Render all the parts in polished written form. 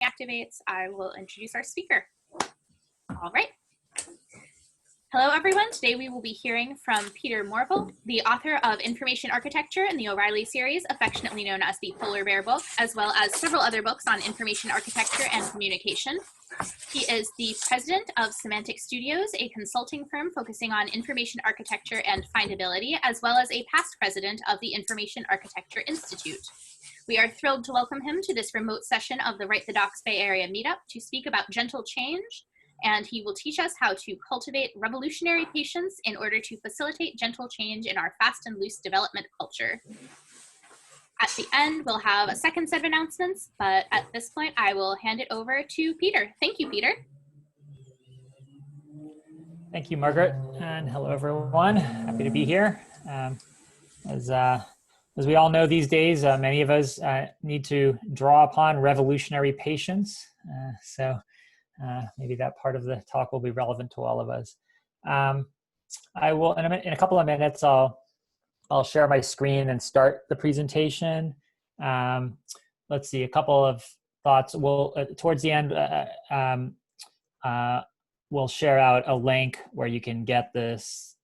activates, I will introduce our speaker. All right. Hello, everyone. Today we will be hearing from Peter Morville, the author of Information Architecture in the O'Reilly series, affectionately known as the Polar Bear book, as well as several other books on information architecture and communication. He is the president of Semantic Studios, a consulting firm focusing on information architecture and findability, as well as a past president of the Information Architecture Institute. We are thrilled to welcome him to this remote session of the Write the Docs Bay Area meetup to speak about gentle change, and he will teach us how to cultivate revolutionary patience in order to facilitate gentle change in our fast and loose development culture. At the end, we'll have a second set of announcements, but at this point, I will hand it over to Peter. Thank you, Peter. Thank you, Margaret, and hello, everyone. Happy to be here. As we all know these days, many of us need to draw upon revolutionary patience. Maybe that part of the talk will be relevant to all of us. I will, in a couple of minutes, I'll share my screen and start the presentation. Let's see, a couple of thoughts. We'll, towards the end, we'll share out a link where you can get the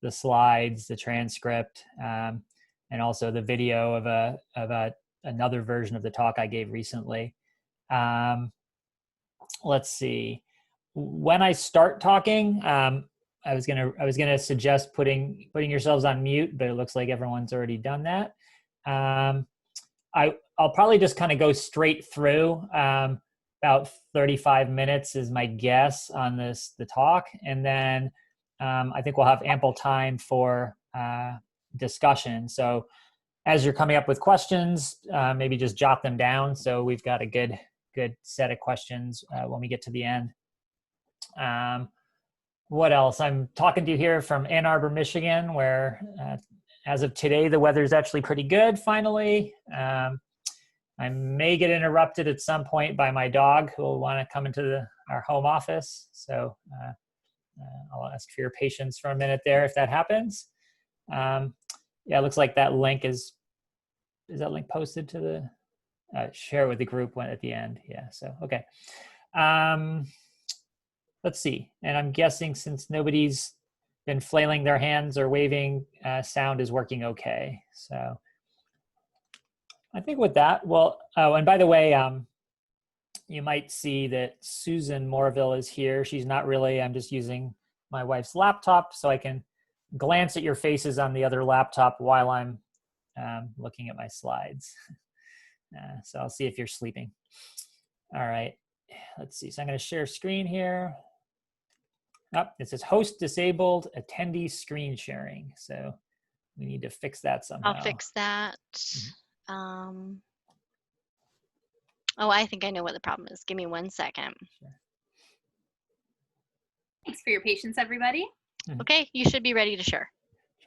slides, the transcript, and also the video of another version of the talk I gave recently. Let's see. When I start talking, I was gonna suggest putting yourselves on mute, but it looks like everyone's already done that. I'll probably just kind of go straight through. About 35 minutes is my guess on the talk, and then I think we'll have ample time for discussion. So as you're coming up with questions, maybe just jot them down so we've got a good set of questions when we get to the end. What else? I'm talking to you here from Ann Arbor, Michigan, where as of today, the weather is actually pretty good, finally. I may get interrupted at some point by my dog who will want to come into our home office. So I'll ask for your patience for a minute there if that happens. Yeah, it looks like that link is that link posted to the share with the group at the end. Yeah, so, okay. Let's see. And I'm guessing since nobody's been flailing their hands or waving, sound is working okay. So I think with that, well, oh, and by the way, you might see that Susan Morville is here. She's not really, I'm just using my wife's laptop so I can glance at your faces on the other laptop while I'm looking at my slides. So I'll see if you're sleeping. All right, let's see. So I'm going to share screen here. Oh, it says host disabled, attendee screen sharing. So we need to fix that somehow. I'll fix that. Oh, I think I know what the problem is. Give me 1 second. Sure. Thanks for your patience, everybody. Okay, you should be ready to share.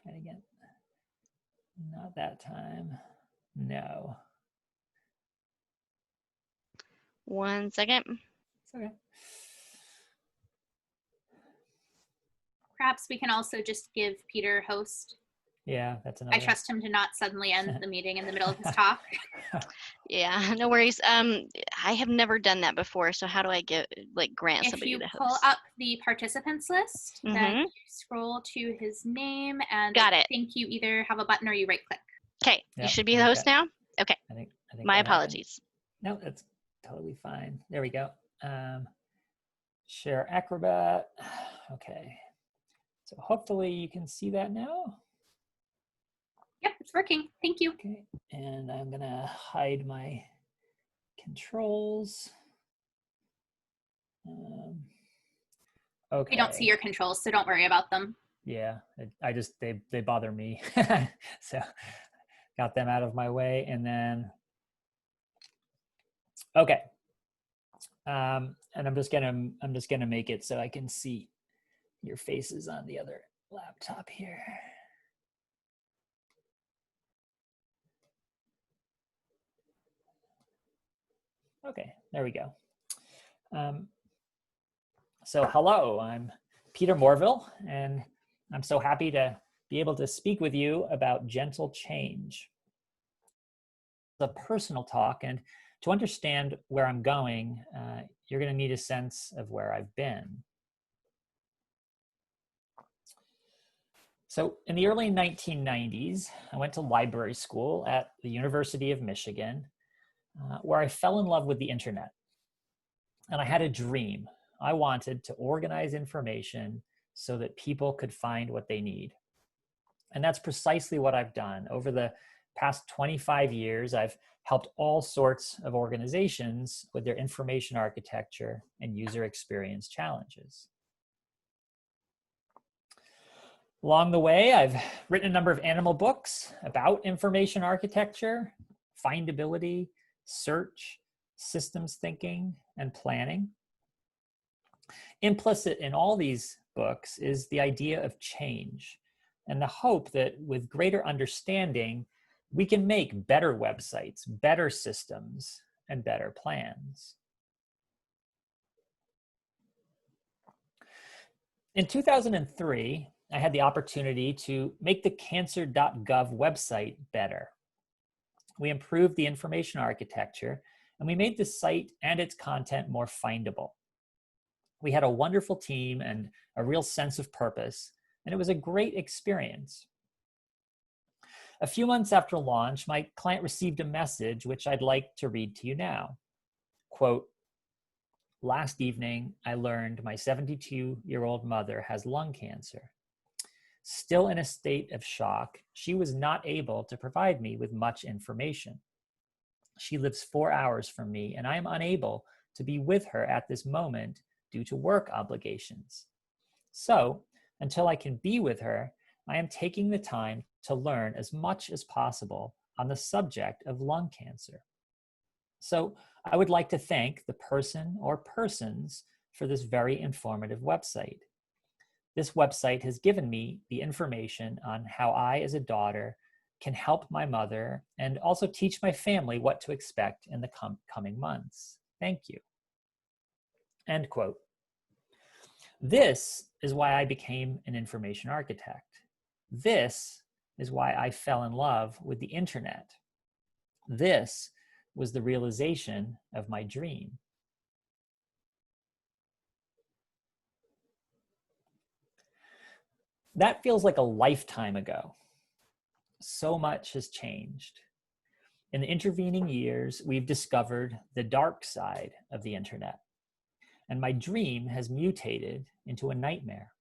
Try it again. Not that time. No. 1 second. It's okay. Perhaps we can also just give Peter host. Yeah, that's another. I trust him to not suddenly end the meeting in the middle of his talk. Yeah, no worries. I have never done that before, so how do I grant somebody the host? If you pull up the participants list, then you scroll to his name, and Got I it. think you either have a button or you right click. Okay, Yep, you should be the host now? Okay, I think my apologies. No, that's totally fine. There we go. Share Acrobat. Okay. So hopefully you can see that now. Yep, it's working. Thank you. Okay, and I'm gonna hide my controls. Okay. We don't see your controls, so don't worry about them. Yeah, they bother me. So got them out of my way, and then, okay. And I'm just gonna make it so I can see your faces on the other laptop here. Okay, there we go. So hello, I'm Peter Morville, and I'm so happy to be able to speak with you about gentle change. A personal talk, and To understand where I'm going, you're going to need a sense of where I've been. So in the early 1990s, I went to library school at the University of Michigan, where I fell in love with the internet. And I had a dream. I wanted to organize information so that people could find what they need. And that's precisely what I've done. Over the past 25 years, I've helped all sorts of organizations with their information architecture and user experience challenges. Along the way, I've written a number of animal books about information architecture, findability, search, systems thinking, and planning. Implicit in all these books is the idea of change and the hope that with greater understanding, we can make better websites, better systems, and better plans. In 2003, I had the opportunity to make the cancer.gov website better. We improved the information architecture, and we made the site and its content more findable. We had a wonderful team and a real sense of purpose, and it was a great experience. A few months after launch, my client received a message which I'd like to read to you now. Quote, "Last evening, I learned my 72-year-old mother has lung cancer. Still in a state of shock, she was not able to provide me with much information. She lives 4 hours from me, and I am unable to be with her at this moment due to work obligations. So, until I can be with her, I am taking the time to learn as much as possible on the subject of lung cancer. So, I would like to thank the person or persons for this very informative website. This website has given me the information on how I, as a daughter, can help my mother and also teach my family what to expect in the coming months. Thank you." End quote. This is why I became an information architect. This is why I fell in love with the internet. This was the realization of my dream. That feels like a lifetime ago. So much has changed. In the intervening years, we've discovered the dark side of the internet, and my dream has mutated into a nightmare.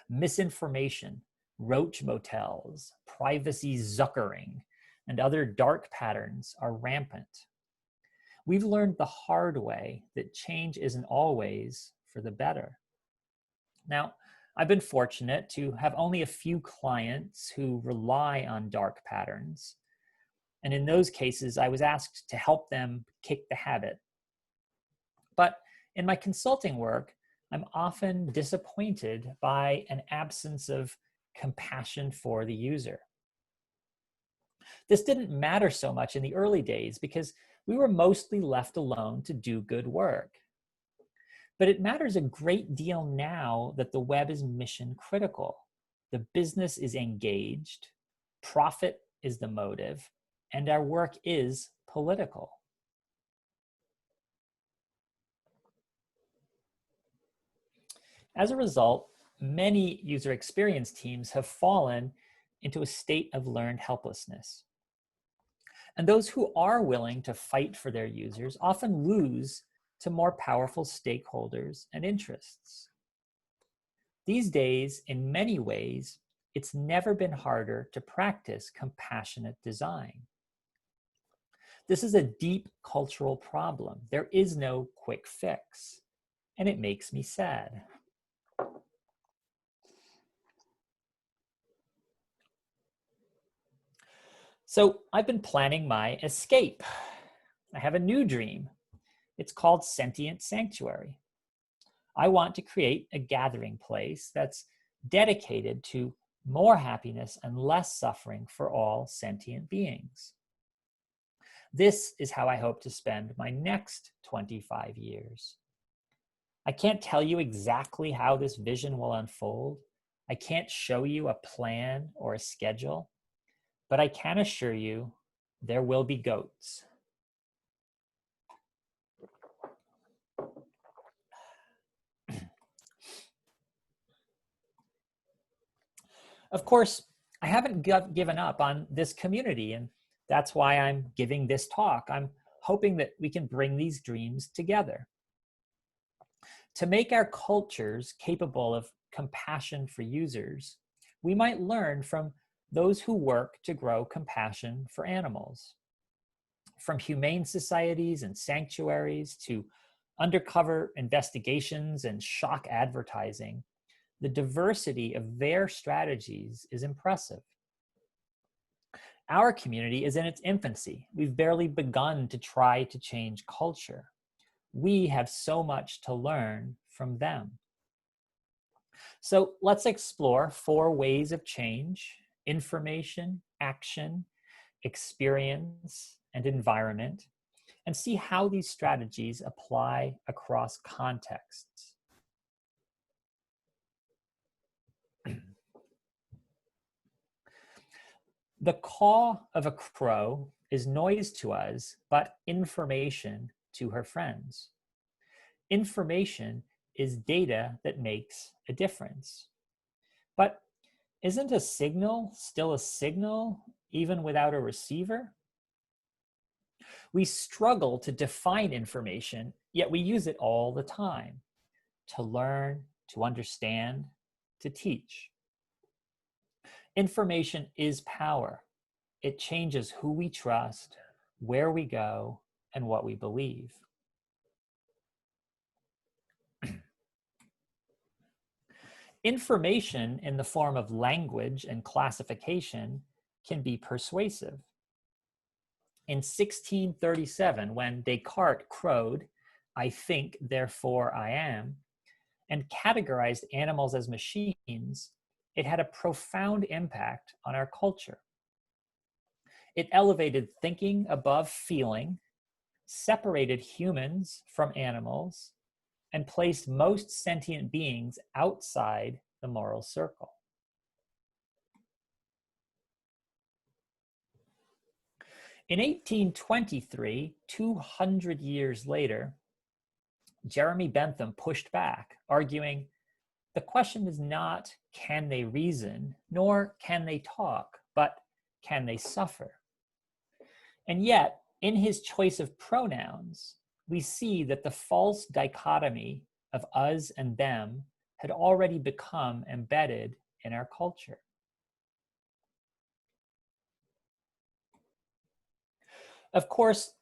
Misinformation, roach motels, privacy zuckering, and other dark patterns are rampant. We've learned the hard way that change isn't always for the better. Now, I've been fortunate to have only a few clients who rely on dark patterns. And in those cases, I was asked to help them kick the habit. But in my consulting work, I'm often disappointed by an absence of compassion for the user. This didn't matter so much in the early days because we were mostly left alone to do good work. But it matters a great deal now that the web is mission critical. The business is engaged, profit is the motive, and our work is political. As a result, many user experience teams have fallen into a state of learned helplessness. And those who are willing to fight for their users often lose to more powerful stakeholders and interests. These days, in many ways, it's never been harder to practice compassionate design. This is a deep cultural problem. There is no quick fix, and it makes me sad. So I've been planning my escape. I have a new dream. It's called Sentient Sanctuary. I want to create a gathering place that's dedicated to more happiness and less suffering for all sentient beings. This is how I hope to spend my next 25 years. I can't tell you exactly how this vision will unfold. I can't show you a plan or a schedule, but I can assure you there will be goats. Of course, I haven't given up on this community, and that's why I'm giving this talk. I'm hoping that we can bring these dreams together. To make our cultures capable of compassion for users, we might learn from those who work to grow compassion for animals. From humane societies and sanctuaries to undercover investigations and shock advertising, the diversity of their strategies is impressive. Our community is in its infancy. We've barely begun to try to change culture. We have so much to learn from them. So let's explore 4 ways of change: information, action, experience, and environment, and see how these strategies apply across contexts. The caw of a crow is noise to us, but information to her friends. Information is data that makes a difference. But isn't a signal still a signal, even without a receiver? We struggle to define information, yet we use it all the time: to learn, to understand, to teach. Information is power. It changes who we trust, where we go, and what we believe. Information in the form of language and classification can be persuasive. In 1637, when Descartes crowed, "I think, therefore I am," and categorized animals as machines, it had a profound impact on our culture. It elevated thinking above feeling, separated humans from animals, and placed most sentient beings outside the moral circle. In 1823, 200 years later, Jeremy Bentham pushed back, arguing, the question is not can they reason, nor can they talk, but can they suffer? And yet, in his choice of pronouns, we see that the false dichotomy of us and them had already become embedded in our culture. Of course,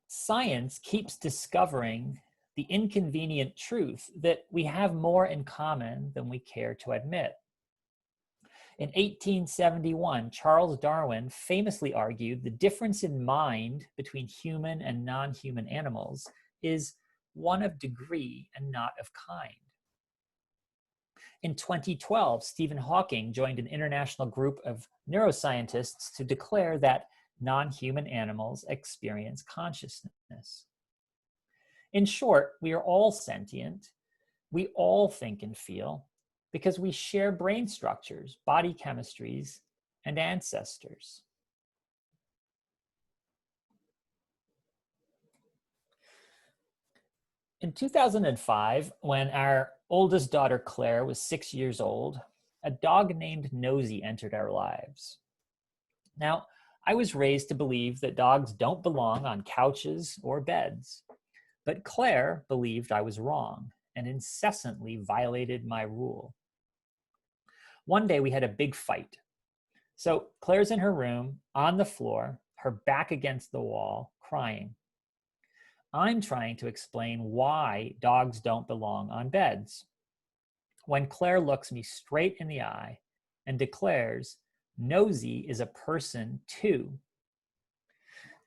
science keeps discovering the inconvenient truth that we have more in common than we care to admit. In 1871, Charles Darwin famously argued the difference in mind between human and non-human animals is one of degree and not of kind. In 2012, Stephen Hawking joined an international group of neuroscientists to declare that non-human animals experience consciousness. In short, we are all sentient. We all think and feel because we share brain structures, body chemistries, and ancestors. In 2005, when our oldest daughter Claire was 6 years old, a dog named Nosy entered our lives. Now, I was raised to believe that dogs don't belong on couches or beds, but Claire believed I was wrong and incessantly violated my rule. One day we had a big fight. So Claire's in her room, on the floor, her back against the wall, crying. I'm trying to explain why dogs don't belong on beds, when Claire looks me straight in the eye and declares, Nosy is a person too.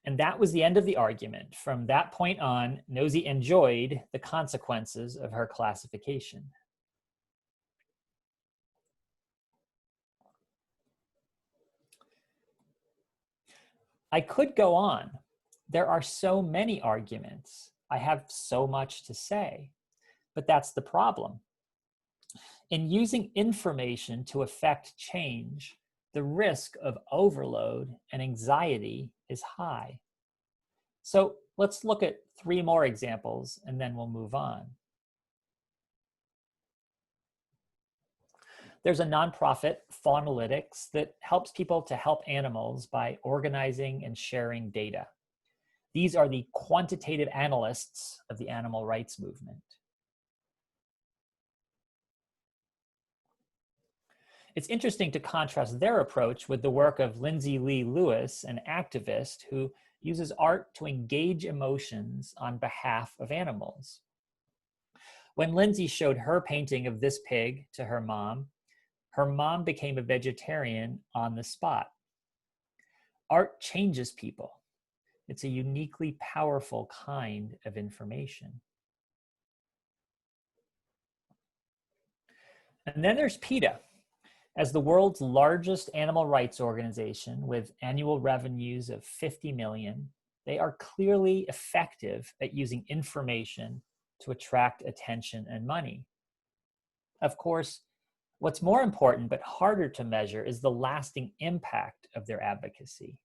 And that was the end of the argument. From that point on, Nosy enjoyed the consequences of her classification. I could go on. There are so many arguments. I have so much to say, but that's the problem. In using information to affect change, the risk of overload and anxiety is high. So let's look at 3 more examples and then we'll move on. There's a nonprofit, Faunalytics, that helps people to help animals by organizing and sharing data. These are the quantitative analysts of the animal rights movement. It's interesting to contrast their approach with the work of Lindsay Lee Lewis, an activist who uses art to engage emotions on behalf of animals. When Lindsay showed her painting of this pig to her mom became a vegetarian on the spot. Art changes people. It's a uniquely powerful kind of information. And then there's PETA. As the world's largest animal rights organization with annual revenues of 50 million, they are clearly effective at using information to attract attention and money. Of course, what's more important but harder to measure is the lasting impact of their advocacy.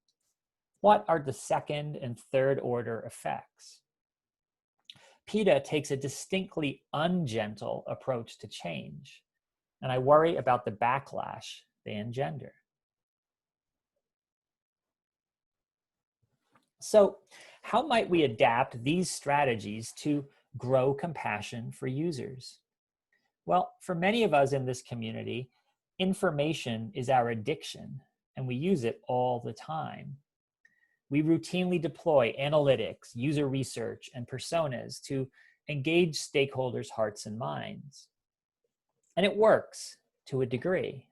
What are the second and third order effects? PETA takes a distinctly ungentle approach to change, and I worry about the backlash they engender. So, how might we adapt these strategies to grow compassion for users? Well, for many of us in this community, information is our addiction, and we use it all the time. We routinely deploy analytics, user research, and personas to engage stakeholders' hearts and minds. And it works to a degree.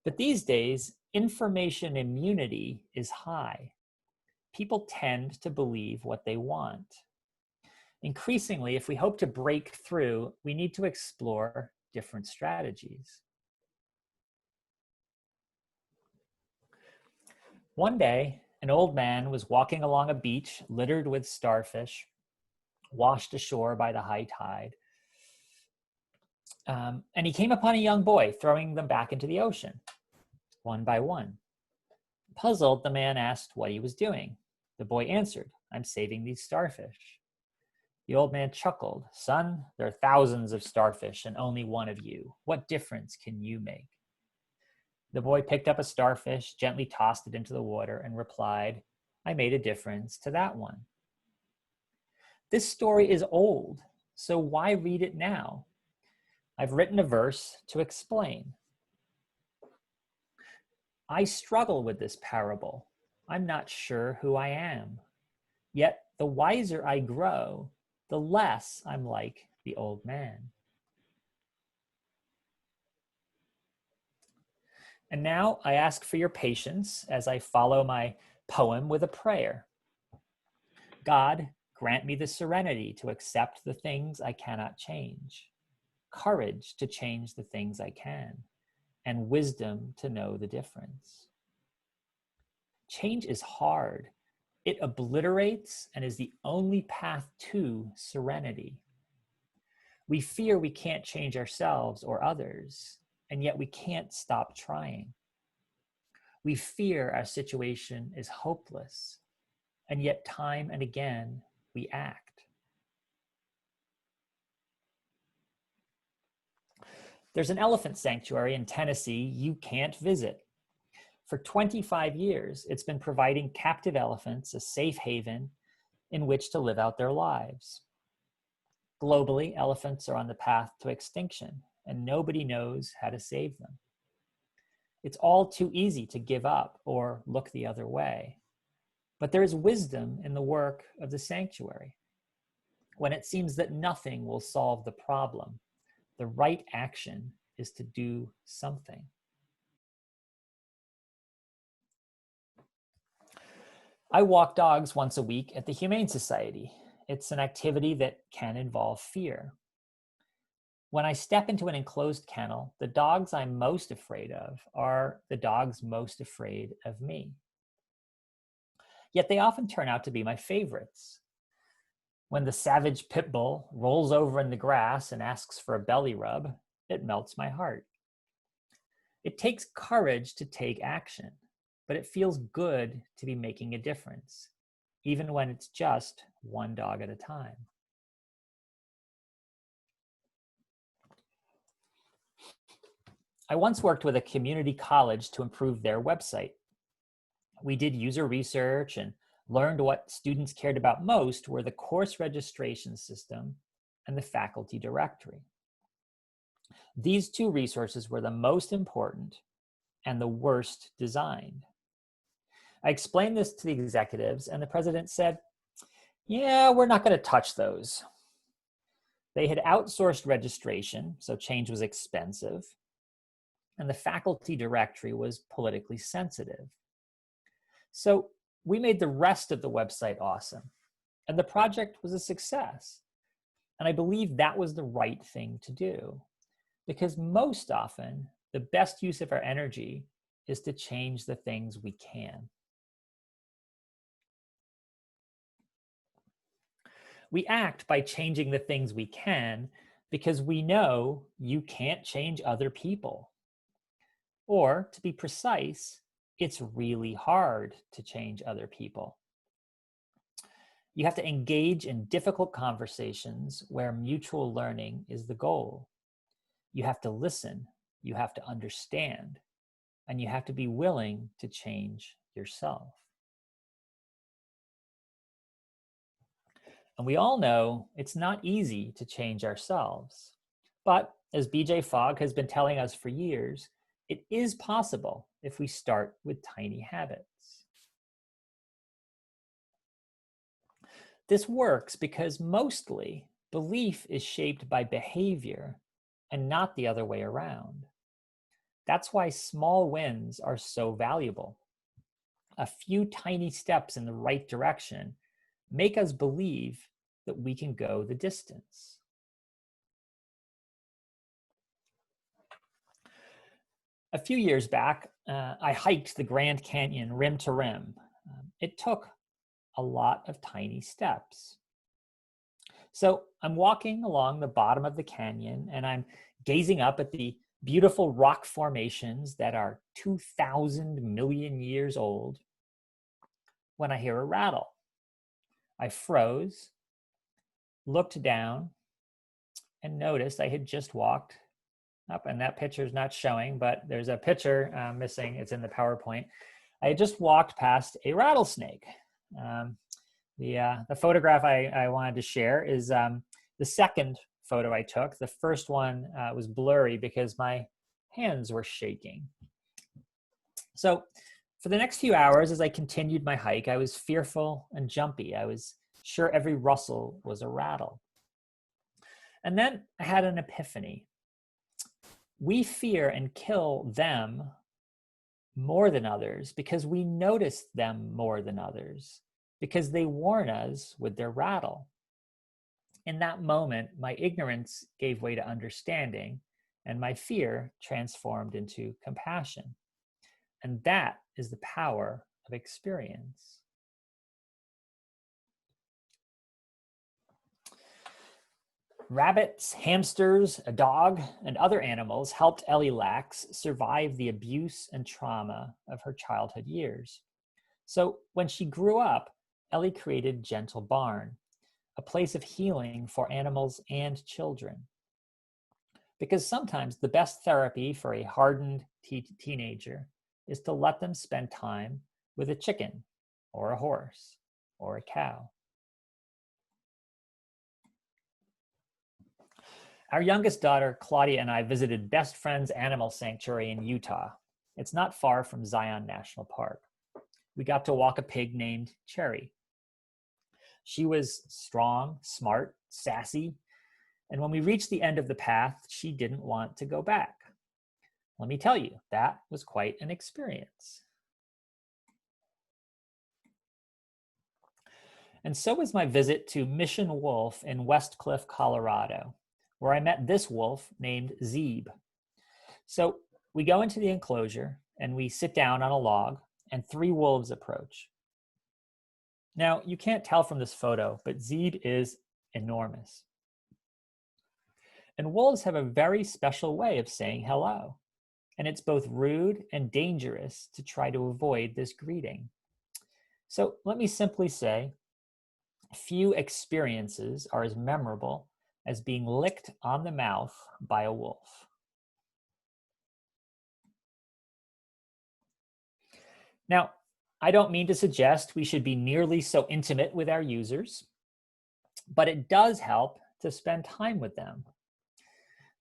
But these days, information immunity is high. People tend to believe what they want. Increasingly, if we hope to break through, we need to explore different strategies. One day, an old man was walking along a beach littered with starfish, washed ashore by the high tide. And he came upon a young boy throwing them back into the ocean, one by one. Puzzled, the man asked what he was doing. The boy answered, "I'm saving these starfish." The old man chuckled. "Son, there are thousands of starfish and only one of you. What difference can you make?" The boy picked up a starfish, gently tossed it into the water, and replied, "I made a difference to that one." This story is old, so why read it now? I've written a verse to explain. I struggle with this parable. I'm not sure who I am. Yet the wiser I grow, the less I'm like the old man. And now I ask for your patience as I follow my poem with a prayer. God, grant me the serenity to accept the things I cannot change, courage to change the things I can, and wisdom to know the difference. Change is hard. It obliterates and is the only path to serenity. We fear we can't change ourselves or others, and yet we can't stop trying. We fear our situation is hopeless, and yet time and again we act. There's an elephant sanctuary in Tennessee you can't visit. For 25 years, it's been providing captive elephants a safe haven in which to live out their lives. Globally, elephants are on the path to extinction, and nobody knows how to save them. It's all too easy to give up or look the other way. But there is wisdom in the work of the sanctuary. When it seems that nothing will solve the problem, the right action is to do something. I walk dogs once a week at the Humane Society. It's an activity that can involve fear. When I step into an enclosed kennel, the dogs I'm most afraid of are the dogs most afraid of me. Yet they often turn out to be my favorites. When the savage pit bull rolls over in the grass and asks for a belly rub, it melts my heart. It takes courage to take action, but it feels good to be making a difference, even when it's just one dog at a time. I once worked with a community college to improve their website. We did user research and learned what students cared about most were the course registration system and the faculty directory. These two resources were the most important and the worst designed. I explained this to the executives, and the president said, "Yeah, we're not going to touch those." They had outsourced registration, so change was expensive, and the faculty directory was politically sensitive. So we made the rest of the website awesome, and the project was a success. And I believe that was the right thing to do, because most often, the best use of our energy is to change the things we can. We act by changing the things we can because we know you can't change other people. Or, to be precise, it's really hard to change other people. You have to engage in difficult conversations where mutual learning is the goal. You have to listen, you have to understand, and you have to be willing to change yourself. And we all know it's not easy to change ourselves. But as BJ Fogg has been telling us for years, it is possible if we start with tiny habits. This works because mostly belief is shaped by behavior and not the other way around. That's why small wins are so valuable. A few tiny steps in the right direction make us believe that we can go the distance. A few years back, I hiked the Grand Canyon rim to rim. It took a lot of tiny steps. So I'm walking along the bottom of the canyon and I'm gazing up at the beautiful rock formations that are 2,000 million years old when I hear a rattle. I froze, looked down, and noticed I had just walked up, and that picture's not showing, but there's a picture missing. It's in the PowerPoint. I had just walked past a rattlesnake. The photograph I wanted to share is the second photo I took. The first one was blurry because my hands were shaking. So for the next few hours, as I continued my hike, I was fearful and jumpy. I was sure every rustle was a rattle. And then I had an epiphany. We fear and kill them more than others because we notice them more than others, because they warn us with their rattle. In that moment, my ignorance gave way to understanding, and my fear transformed into compassion. And that is the power of experience. Rabbits, hamsters, a dog, and other animals helped Ellie Lax survive the abuse and trauma of her childhood years. So when she grew up, Ellie created Gentle Barn, a place of healing for animals and children. Because sometimes the best therapy for a hardened teenager is to let them spend time with a chicken or a horse or a cow. Our youngest daughter, Claudia, and I visited Best Friends Animal Sanctuary in Utah. It's not far from Zion National Park. We got to walk a pig named Cherry. She was strong, smart, sassy, and when we reached the end of the path, she didn't want to go back. Let me tell you, that was quite an experience. And so was my visit to Mission Wolf in West Cliff, Colorado, where I met this wolf named Zeeb. So we go into the enclosure and we sit down on a log and 3 wolves approach. Now, you can't tell from this photo, but Zeeb is enormous. And wolves have a very special way of saying hello. And it's both rude and dangerous to try to avoid this greeting. So let me simply say, few experiences are as memorable as being licked on the mouth by a wolf. Now, I don't mean to suggest we should be nearly so intimate with our users, but it does help to spend time with them.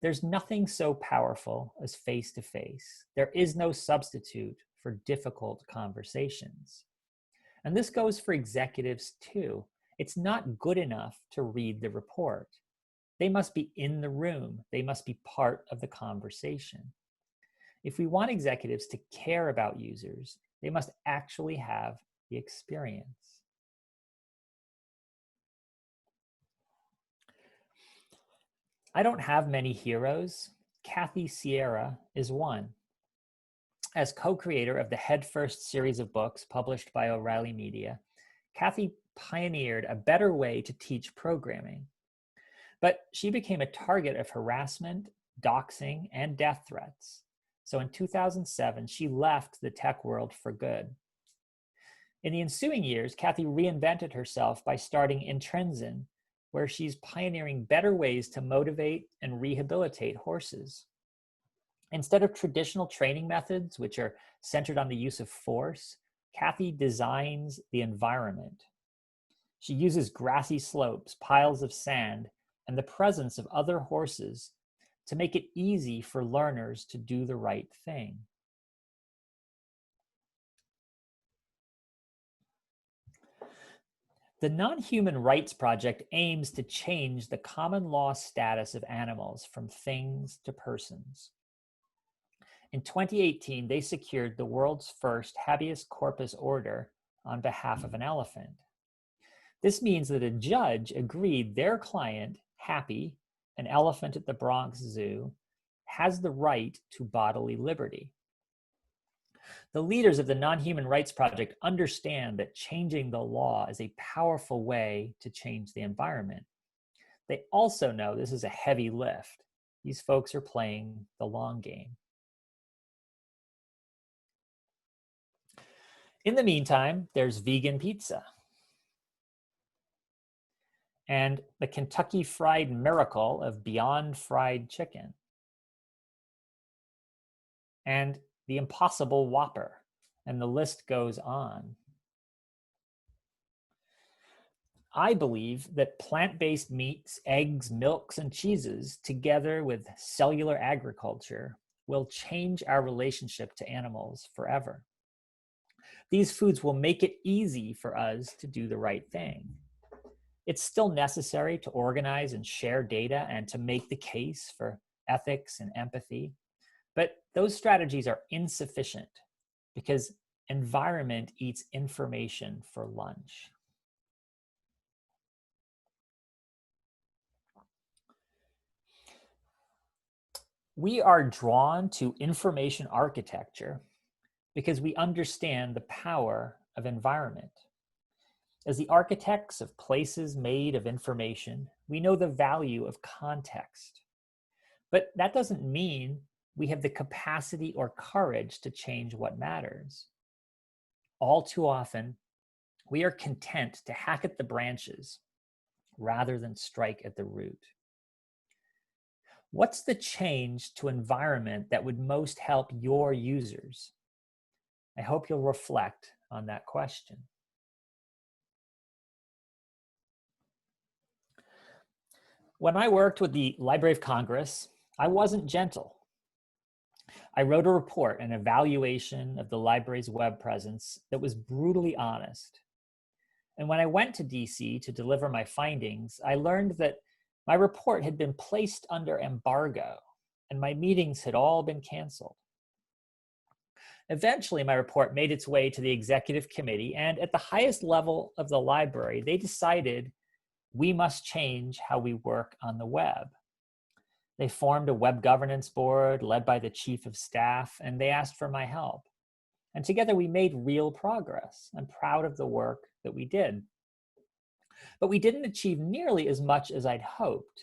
There's nothing so powerful as face-to-face. There is no substitute for difficult conversations. And this goes for executives too. It's not good enough to read the report. They must be in the room. They must be part of the conversation. If we want executives to care about users, they must actually have the experience. I don't have many heroes. Kathy Sierra is one. As co-creator of the Head First series of books published by O'Reilly Media, Kathy pioneered a better way to teach programming. But she became a target of harassment, doxing, and death threats. So in 2007, she left the tech world for good. In the ensuing years, Kathy reinvented herself by starting Intrinsin, where she's pioneering better ways to motivate and rehabilitate horses. Instead of traditional training methods, which are centered on the use of force, Kathy designs the environment. She uses grassy slopes, piles of sand, and the presence of other horses to make it easy for learners to do the right thing. The Non-Human Rights Project aims to change the common law status of animals from things to persons. In 2018, they secured the world's first habeas corpus order on behalf of an elephant. This means that a judge agreed their client, Happy, an elephant at the Bronx Zoo, has the right to bodily liberty. The leaders of the Non-Human Rights Project understand that changing the law is a powerful way to change the environment. They also know this is a heavy lift. These folks are playing the long game. In the meantime, there's vegan pizza and the Kentucky Fried Miracle of Beyond Fried Chicken and the Impossible Whopper, and the list goes on. I believe that plant-based meats, eggs, milks, and cheeses, together with cellular agriculture, will change our relationship to animals forever. These foods will make it easy for us to do the right thing. It's still necessary to organize and share data and to make the case for ethics and empathy, but those strategies are insufficient because environment eats information for lunch. We are drawn to information architecture because we understand the power of environment. As the architects of places made of information, we know the value of context. But that doesn't mean we have the capacity or courage to change what matters. All too often, we are content to hack at the branches rather than strike at the root. What's the change to environment that would most help your users? I hope you'll reflect on that question. When I worked with the Library of Congress, I wasn't gentle. I wrote a report, an evaluation of the library's web presence that was brutally honest. And when I went to DC to deliver my findings, I learned that my report had been placed under embargo and my meetings had all been canceled. Eventually, my report made its way to the executive committee, and at the highest level of the library, they decided we must change how we work on the web. They formed a web governance board led by the chief of staff, and they asked for my help. And together we made real progress. I'm proud of the work that we did. But we didn't achieve nearly as much as I'd hoped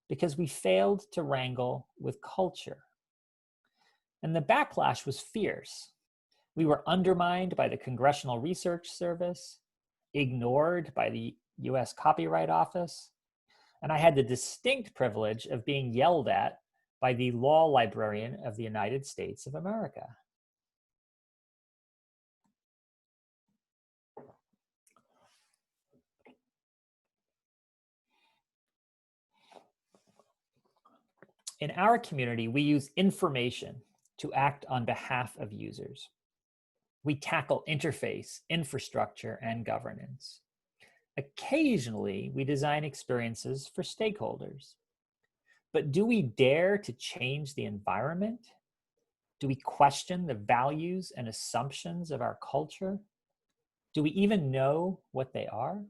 because we failed to wrangle with culture. And the backlash was fierce. We were undermined by the Congressional Research Service, ignored by the US Copyright Office, and I had the distinct privilege of being yelled at by the law librarian of the United States of America. In our community, we use information to act on behalf of users. We tackle interface, infrastructure, and governance. Occasionally, we design experiences for stakeholders. But do we dare to change the environment? Do we question the values and assumptions of our culture? Do we even know what they are?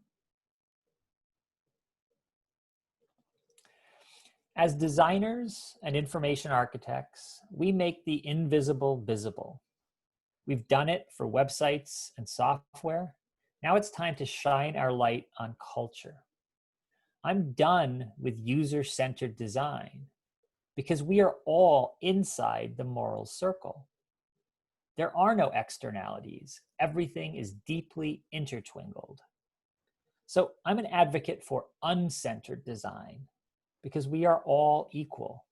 As designers and information architects, we make the invisible visible. We've done it for websites and software. Now it's time to shine our light on culture. I'm done with user-centered design because we are all inside the moral circle. There are no externalities. Everything is deeply intertwined. So I'm an advocate for uncentered design because we are all equal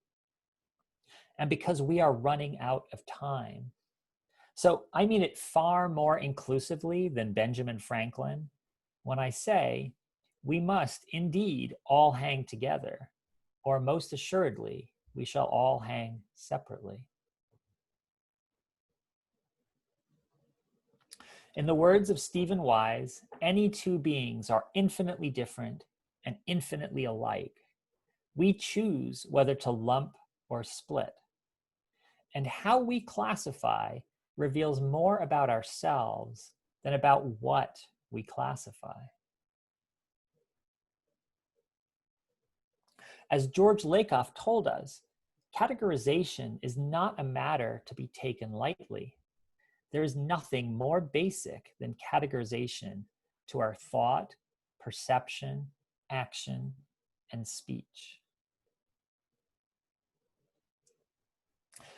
and because we are running out of time. So I mean it far more inclusively than Benjamin Franklin when I say we must indeed all hang together, or most assuredly, we shall all hang separately. In the words of Stephen Wise, any two beings are infinitely different and infinitely alike. We choose whether to lump or split. And how we classify reveals more about ourselves than about what we classify. As George Lakoff told us, categorization is not a matter to be taken lightly. There is nothing more basic than categorization to our thought, perception, action, and speech.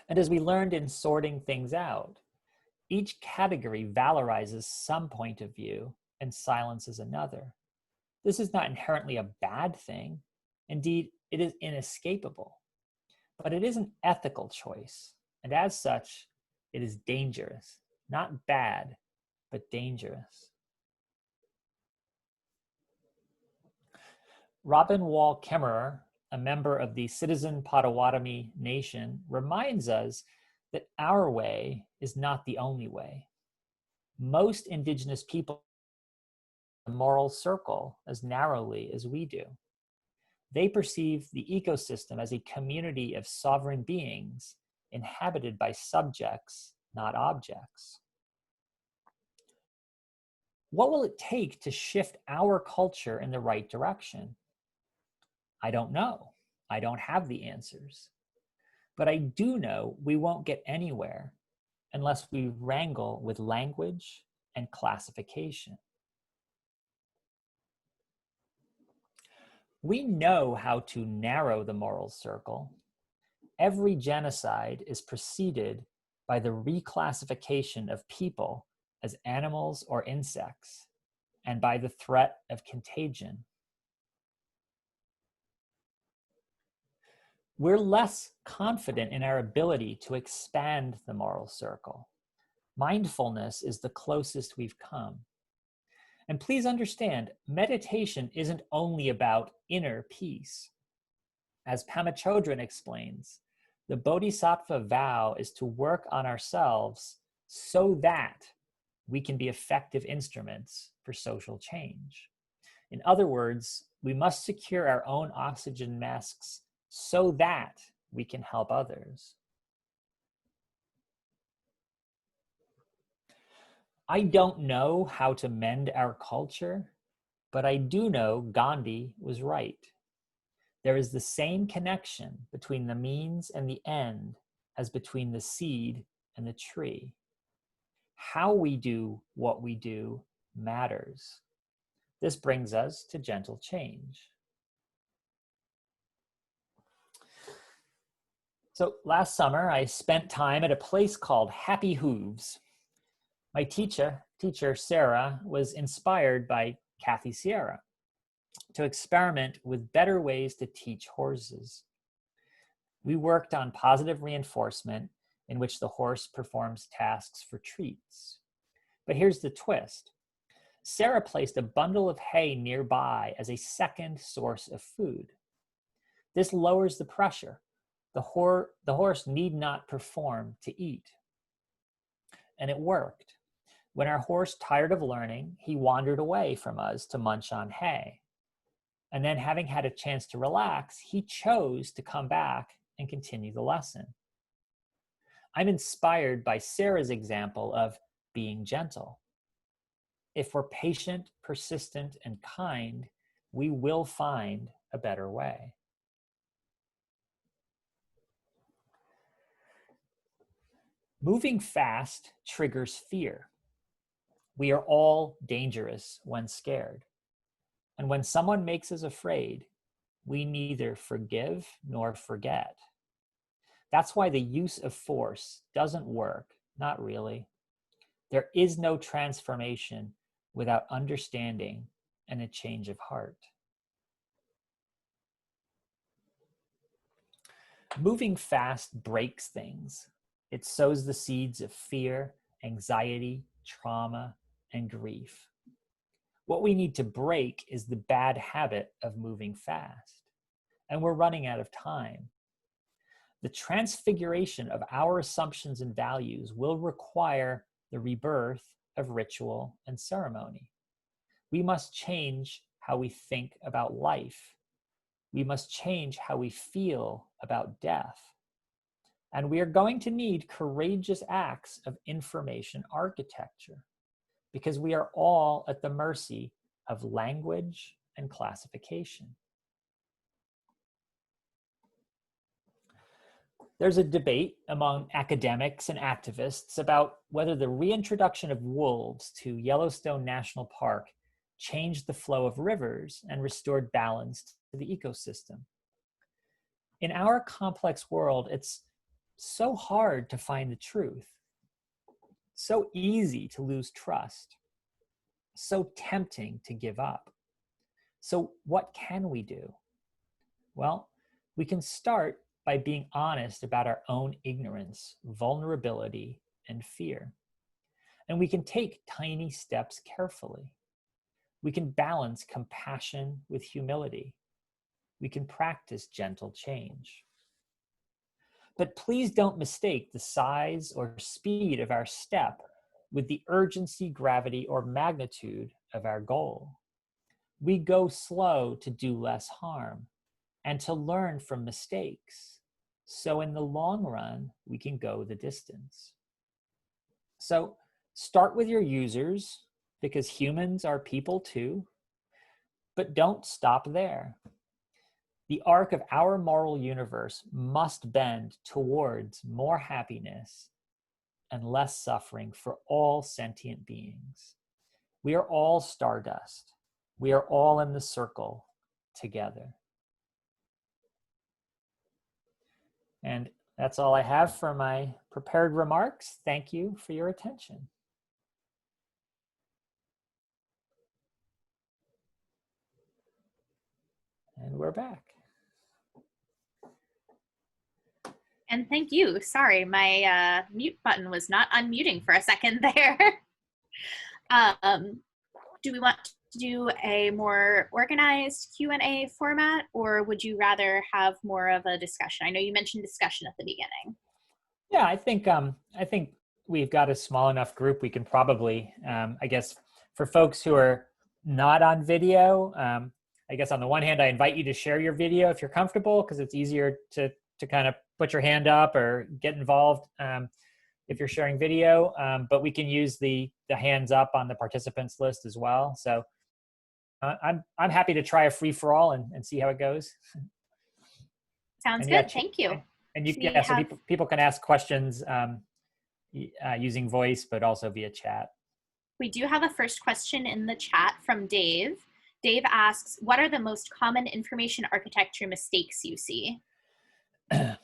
And as we learned in sorting things out, each category valorizes some point of view and silences another. This is not inherently a bad thing. Indeed, it is inescapable. But it is an ethical choice, and as such, it is dangerous. Not bad, but dangerous. Robin Wall Kimmerer, a member of the Citizen Potawatomi Nation, reminds us that our way is not the only way. Most Indigenous people see the moral circle as narrowly as we do. They perceive the ecosystem as a community of sovereign beings inhabited by subjects, not objects. What will it take to shift our culture in the right direction? I don't know. I don't have the answers. But I do know we won't get anywhere unless we wrangle with language and classification. We know how to narrow the moral circle. Every genocide is preceded by the reclassification of people as animals or insects, and by the threat of contagion. We're less confident in our ability to expand the moral circle. Mindfulness is the closest we've come. And please understand, meditation isn't only about inner peace. As Pema Chodron explains, the Bodhisattva vow is to work on ourselves so that we can be effective instruments for social change. In other words, we must secure our own oxygen masks so that we can help others. I don't know how to mend our culture, but I do know Gandhi was right. There is the same connection between the means and the end as between the seed and the tree. How we do what we do matters. This brings us to gentle change. So last summer, I spent time at a place called Happy Hooves. My teacher, Sarah, was inspired by Kathy Sierra to experiment with better ways to teach horses. We worked on positive reinforcement in which the horse performs tasks for treats. But here's the twist. Sarah placed a bundle of hay nearby as a second source of food. This lowers the pressure. The horse need not perform to eat. And it worked. When our horse tired of learning, he wandered away from us to munch on hay. And then, having had a chance to relax, he chose to come back and continue the lesson. I'm inspired by Sarah's example of being gentle. If we're patient, persistent, and kind, we will find a better way. Moving fast triggers fear. We are all dangerous when scared. And when someone makes us afraid, we neither forgive nor forget. That's why the use of force doesn't work, not really. There is no transformation without understanding and a change of heart. Moving fast breaks things. It sows the seeds of fear, anxiety, trauma, and grief. What we need to break is the bad habit of moving fast, and we're running out of time. The transfiguration of our assumptions and values will require the rebirth of ritual and ceremony. We must change how we think about life. We must change how we feel about death. And we are going to need courageous acts of information architecture, because we are all at the mercy of language and classification. There's a debate among academics and activists about whether the reintroduction of wolves to Yellowstone National Park changed the flow of rivers and restored balance to the ecosystem. In our complex world, it's so hard to find the truth, so easy to lose trust, so tempting to give up. So what can we do? Well, we can start by being honest about our own ignorance, vulnerability, and fear. And we can take tiny steps carefully. We can balance compassion with humility. We can practice gentle change. But please don't mistake the size or speed of our step with the urgency, gravity, or magnitude of our goal. We go slow to do less harm and to learn from mistakes. So in the long run, we can go the distance. So start with your users, because humans are people too, but don't stop there. The arc of our moral universe must bend towards more happiness and less suffering for all sentient beings. We are all stardust. We are all in the circle together. And that's all I have for my prepared remarks. Thank you for your attention. And we're back. And thank you. Sorry, my mute button was not unmuting for a second there. Do we want to do a more organized Q&A format, or would you rather have more of a discussion? I know you mentioned discussion at the beginning. Yeah, I think we've got a small enough group. We can probably, I guess, for folks who are not on video, I guess on the one hand, I invite you to share your video if you're comfortable, because it's easier to kind of put your hand up or get involved if you're sharing video. But we can use the hands up on the participants list as well. So I'm happy to try a free for all and see how it goes. Sounds good. Thank you. And so people can ask questions using voice, but also via chat. We do have a first question in the chat from Dave. Dave asks, what are the most common information architecture mistakes you see? Good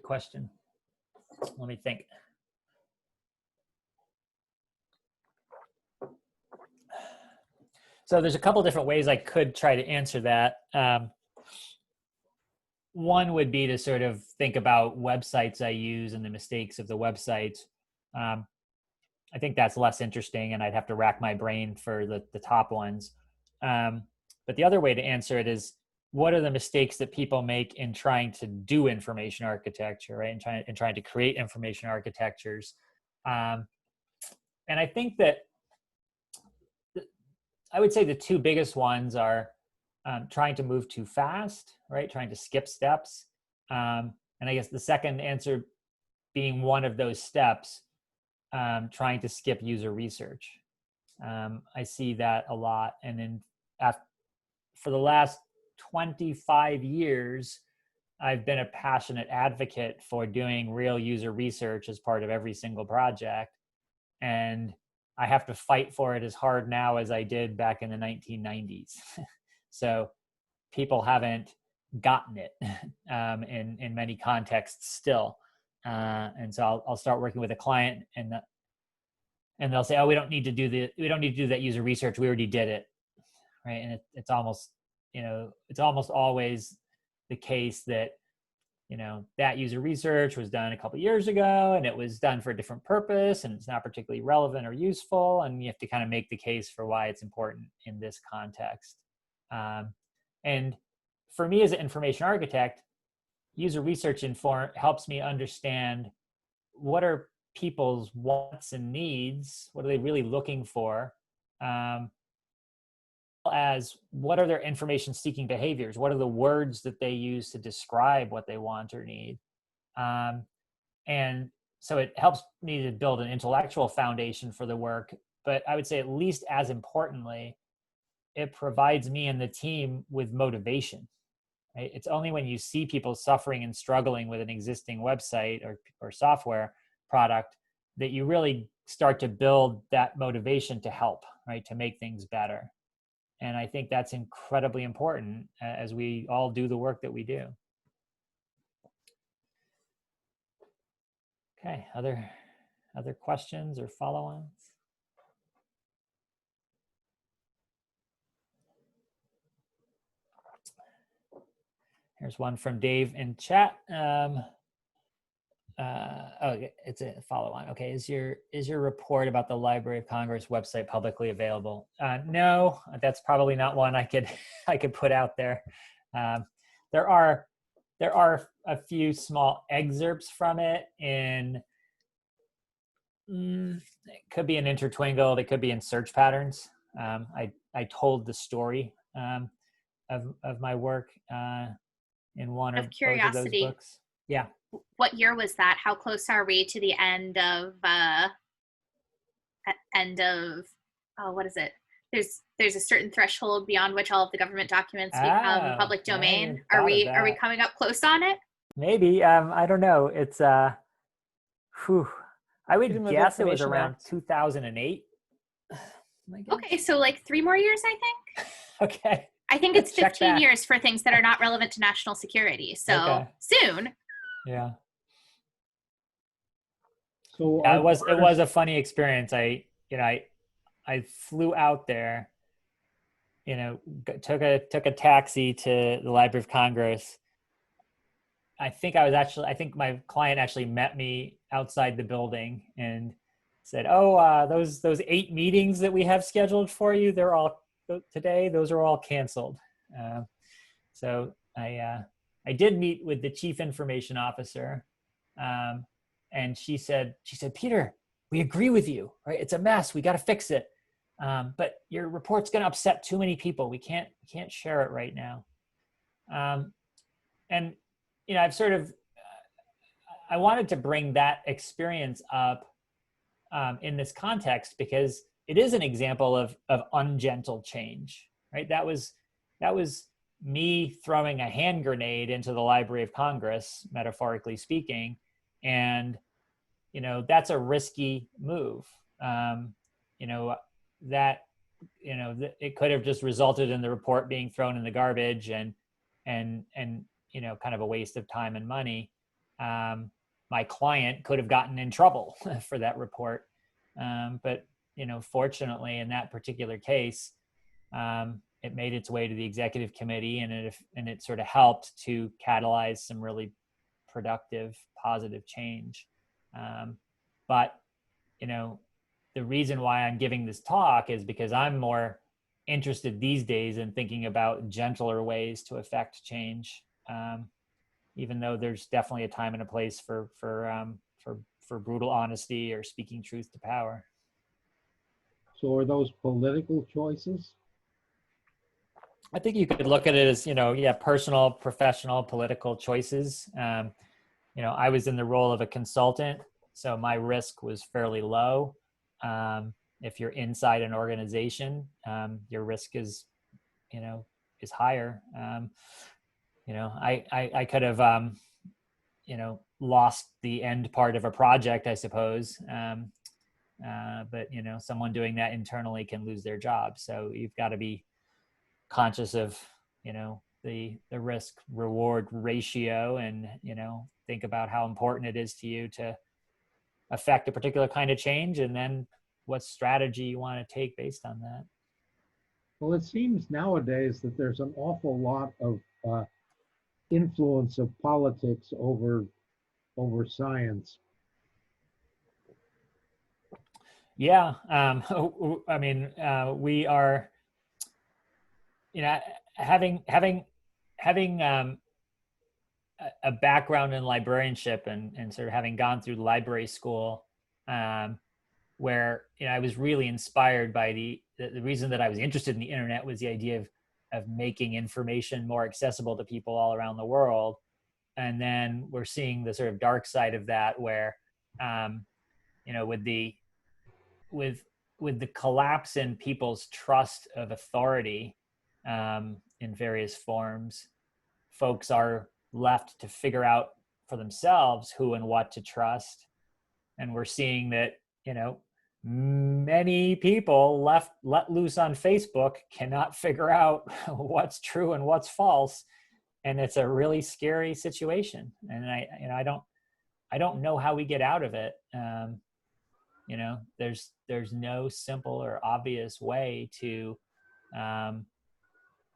question. Let me think. So there's a couple different ways I could try to answer that. One would be to sort of think about websites I use and the mistakes of the websites. I think that's less interesting, and I'd have to rack my brain for the top ones. But the other way to answer it is what are the mistakes that people make in trying to do information architecture, right? And trying to create information architectures. And I think that I would say the two biggest ones are trying to move too fast, right? Trying to skip steps. And I guess the second answer being one of those steps, trying to skip user research. I see that a lot. And then for the last 25 years, I've been a passionate advocate for doing real user research as part of every single project. And I have to fight for it as hard now as I did back in the 1990s. So people haven't gotten it in many contexts still. And so I'll start working with a client and they'll say, oh, we don't need to do that user research. We already did it. Right. And it's almost always the case that, that user research was done a couple of years ago and it was done for a different purpose and it's not particularly relevant or useful. And you have to kind of make the case for why it's important in this context. And for me as an information architect, user research helps me understand what are people's wants and needs, what are they really looking for, as what are their information seeking behaviors, what are the words that they use to describe what they want or need. And so it helps me to build an intellectual foundation for the work, but I would say at least as importantly, it provides me and the team with motivation. Right? It's only when you see people suffering and struggling with an existing website or software product that you really start to build that motivation to help, right? To make things better. And I think that's incredibly important as we all do the work that we do. Okay, other questions or follow-ons? Here's one from Dave in chat. It's a follow-on. Okay, is your report about the Library of Congress website publicly available? No, that's probably not one I could put out there. There are a few small excerpts from it in. It could be in Intertwingled. It could be in Search Patterns. I told the story of my work in one or both of those books. Yeah. What year was that? How close are we to the end of what is it? There's a certain threshold beyond which all of the government documents become public domain. Are we coming up close on it? Maybe. I don't know. It's I would guess it was around 2008. Okay, so like 3 more years, I think. Okay. I think it's 15 years for things that are not relevant to national security. So soon. Yeah. So it was a funny experience. I flew out there, took a taxi to the Library of Congress. I think my client actually met me outside the building and said, "Oh, those 8 meetings that we have scheduled for you, they're all today. Those are all canceled." So I did meet with the chief information officer, and she said, "Peter, we agree with you, right? It's a mess. We got to fix it. But your report's going to upset too many people. We can't share it right now." And I've sort of I wanted to bring that experience up in this context because it is an example of ungentle change, right? That was me throwing a hand grenade into the Library of Congress, metaphorically speaking, and that's a risky move. It could have just resulted in the report being thrown in the garbage and kind of a waste of time and money. My client could have gotten in trouble for that report, but fortunately, in that particular case, it made its way to the executive committee, and it sort of helped to catalyze some really productive, positive change. But the reason why I'm giving this talk is because I'm more interested these days in thinking about gentler ways to affect change, even though there's definitely a time and a place for brutal honesty or speaking truth to power. So are those political choices? I think you could look at it as, personal, professional, political choices. I was in the role of a consultant, so my risk was fairly low. If you're inside an organization, your risk is higher. I could have, lost the end part of a project, I suppose. But someone doing that internally can lose their job. So you've got to be conscious of, the risk reward ratio, and, think about how important it is to you to affect a particular kind of change, and then what strategy you want to take based on that. Well, it seems nowadays that there's an awful lot of influence of politics over science. Yeah. We are, having a background in librarianship and sort of having gone through library school, where I was really inspired by the reason that I was interested in the internet was the idea of making information more accessible to people all around the world. And then we're seeing the sort of dark side of that, where with the collapse in people's trust of authority in various forms, folks are left to figure out for themselves who and what to trust. And we're seeing that, many people let loose on Facebook cannot figure out what's true and what's false. And it's a really scary situation. And I don't know how we get out of it. There's no simple or obvious way to,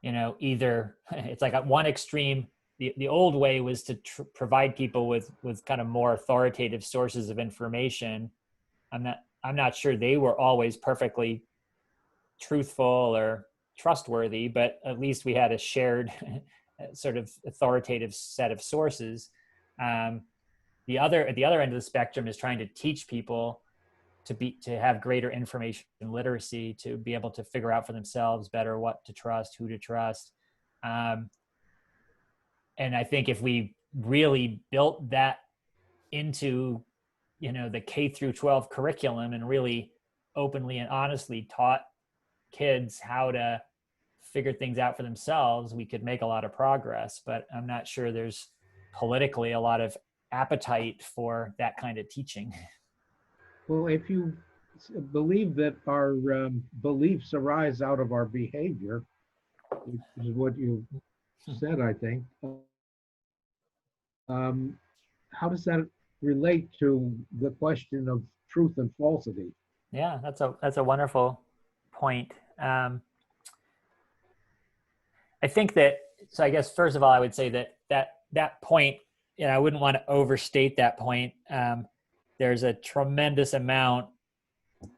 either it's like at one extreme, the old way was to provide people with kind of more authoritative sources of information. I'm not sure they were always perfectly truthful or trustworthy, but at least we had a shared sort of authoritative set of sources. At the other end of the spectrum is trying to teach people to have greater information literacy, to be able to figure out for themselves better what to trust, who to trust. And I think if we really built that into, the K through 12 curriculum and really openly and honestly taught kids how to figure things out for themselves, we could make a lot of progress. But I'm not sure there's politically a lot of appetite for that kind of teaching. Well, if you believe that our beliefs arise out of our behavior, which is what you said, I think, how does that relate to the question of truth and falsity? Yeah, that's a wonderful point. I think that, so I guess first of all, I would say that point, I wouldn't want to overstate that point. There's a tremendous amount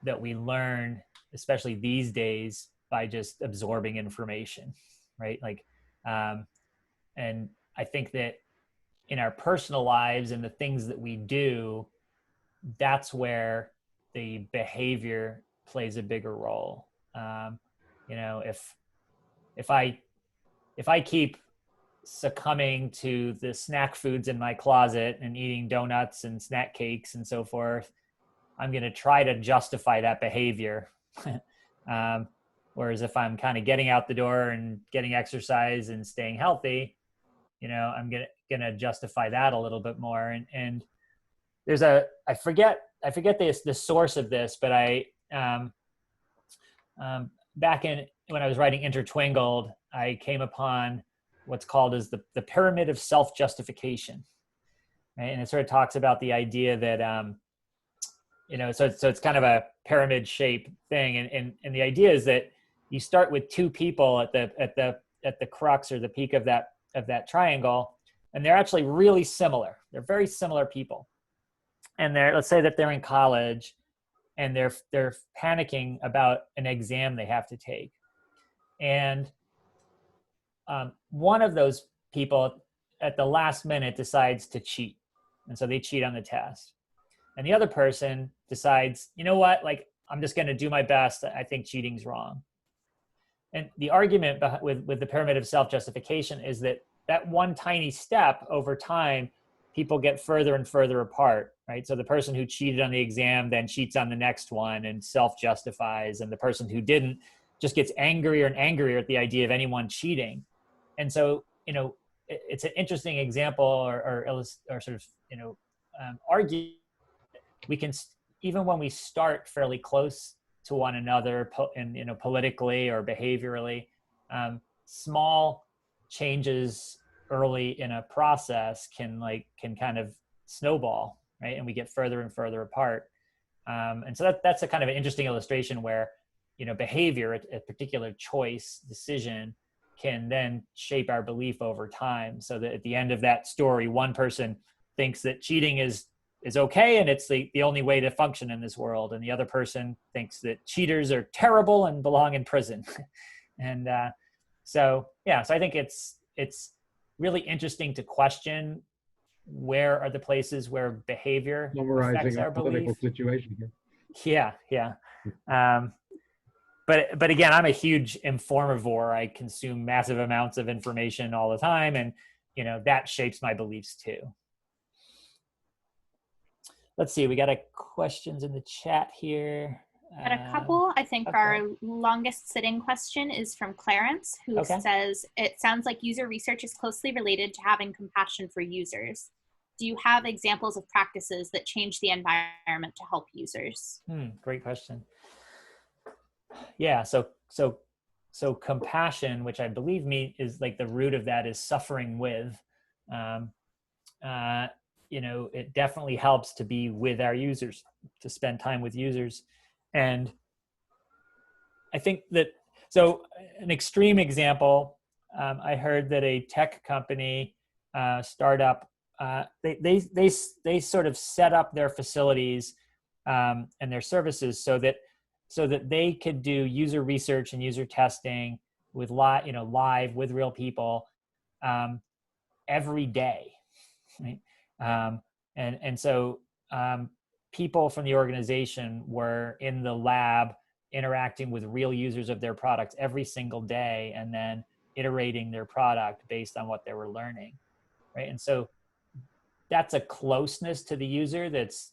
that we learn, especially these days, by just absorbing information, right? And I think that in our personal lives and the things that we do, that's where the behavior plays a bigger role. If I keep succumbing to the snack foods in my closet and eating donuts and snack cakes and so forth, I'm going to try to justify that behavior. Whereas if I'm kind of getting out the door and getting exercise and staying healthy, I'm going to justify that a little bit more. And there's I forget the source of this, but back when I was writing Intertwingled, I came upon what's called as the Pyramid of Self-Justification. Right? And it sort of talks about the idea that, so it's kind of a pyramid shaped thing. And the idea is that you start with two people at the crux or the peak of that triangle, and they're actually really similar. They're very similar people. And let's say that they're in college and they're panicking about an exam they have to take. And one of those people at the last minute decides to cheat. And so they cheat on the test. And the other person decides, you know what, like, I'm just going to do my best. I think cheating's wrong. And the argument with the pyramid of self-justification is that one tiny step over time, people get further and further apart, right? So the person who cheated on the exam then cheats on the next one and self-justifies. And the person who didn't just gets angrier and angrier at the idea of anyone cheating. And so, it's an interesting example or sort of, argue. We can, even when we start fairly close to one another, and politically or behaviorally, small changes early in a process can kind of snowball, right? And we get further and further apart. And so that's a kind of an interesting illustration where, behavior, a particular choice, decision, can then shape our belief over time. So that at the end of that story, one person thinks that cheating is okay and it's the only way to function in this world, and the other person thinks that cheaters are terrible and belong in prison. And so I think it's really interesting to question where are the places where behavior affects our political belief. situation here. Yeah. But again, I'm a huge informavore. I consume massive amounts of information all the time, and that shapes my beliefs too. Let's see, we got questions in the chat here. Got a couple. I think our longest sitting question is from Clarence, who says, it sounds like user research is closely related to having compassion for users. Do you have examples of practices that change the environment to help users? Great question. Yeah, so compassion, which I believe is like the root of that is suffering with. It definitely helps to be with our users, to spend time with users. And I think that, so an extreme example, I heard that a tech company, startup, they sort of set up their facilities and their services so that they could do user research and user testing with live with real people every day, right? And so people from the organization were in the lab interacting with real users of their products every single day, and then iterating their product based on what they were learning, right? And so that's a closeness to the user that's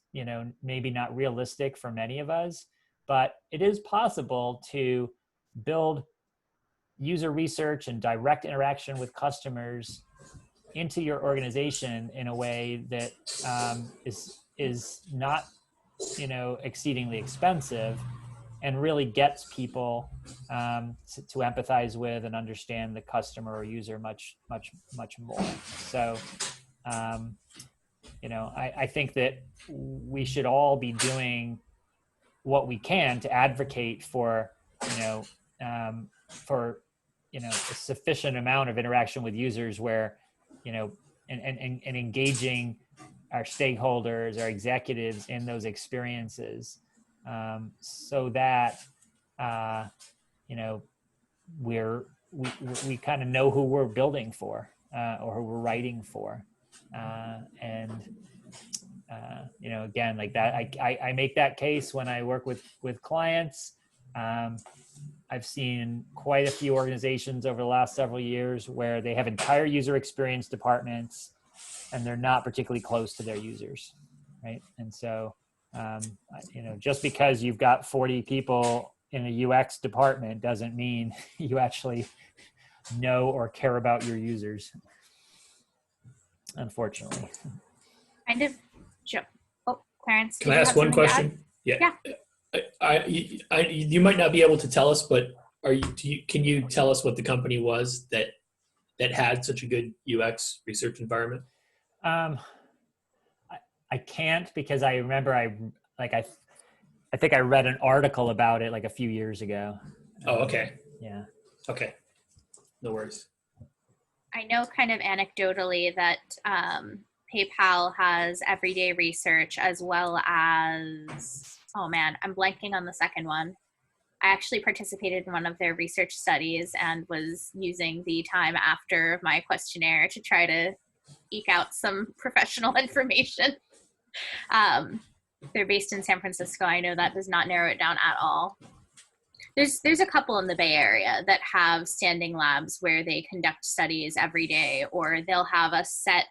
maybe not realistic for many of us, but it is possible to build user research and direct interaction with customers into your organization in a way that is not exceedingly expensive, and really gets people to empathize with and understand the customer or user much more. So I think that we should all be doing what we can to advocate for a sufficient amount of interaction with users where and engaging our stakeholders, our executives in those experiences, so that we kind of know who we're building for, or who we're writing for, again, like that, I make that case when I work with clients. I've seen quite a few organizations over the last several years where they have entire user experience departments and they're not particularly close to their users, right? And so, just because you've got 40 people in a UX department doesn't mean you actually know or care about your users, unfortunately. Kind of. Oh, Clarence. Can I ask one question? Yeah. You might not be able to tell us, but can you tell us what the company was that had such a good UX research environment? I can't, because I remember I think I read an article about it like a few years ago. Oh, okay. Yeah. Okay. No worries. I know kind of anecdotally that PayPal has everyday research, as well as, oh man, I'm blanking on the second one. I actually participated in one of their research studies and was using the time after my questionnaire to try to eke out some professional information. They're based in San Francisco. I know that does not narrow it down at all. There's a couple in the Bay Area that have standing labs where they conduct studies every day, or they'll have a set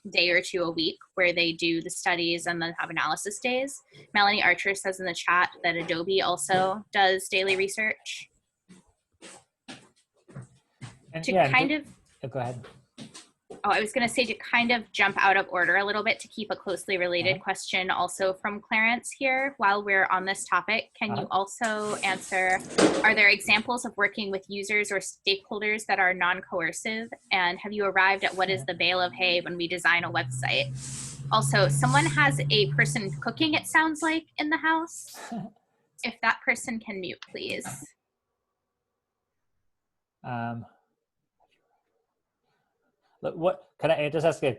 day or two a week where they do the studies and then have analysis days. Melanie Archer says in the chat that Adobe also does daily research. And, To yeah, kind of, go ahead. oh, I was going to say to kind of jump out of order a little bit to keep a closely related Uh-huh. question also from Clarence here while we're on this topic. Can you also answer, are there examples of working with users or stakeholders that are non-coercive? And have you arrived at what is the bale of hay when we design a website? Also, someone has a person cooking, it sounds like, in the house. If that person can mute, please. What can I just ask a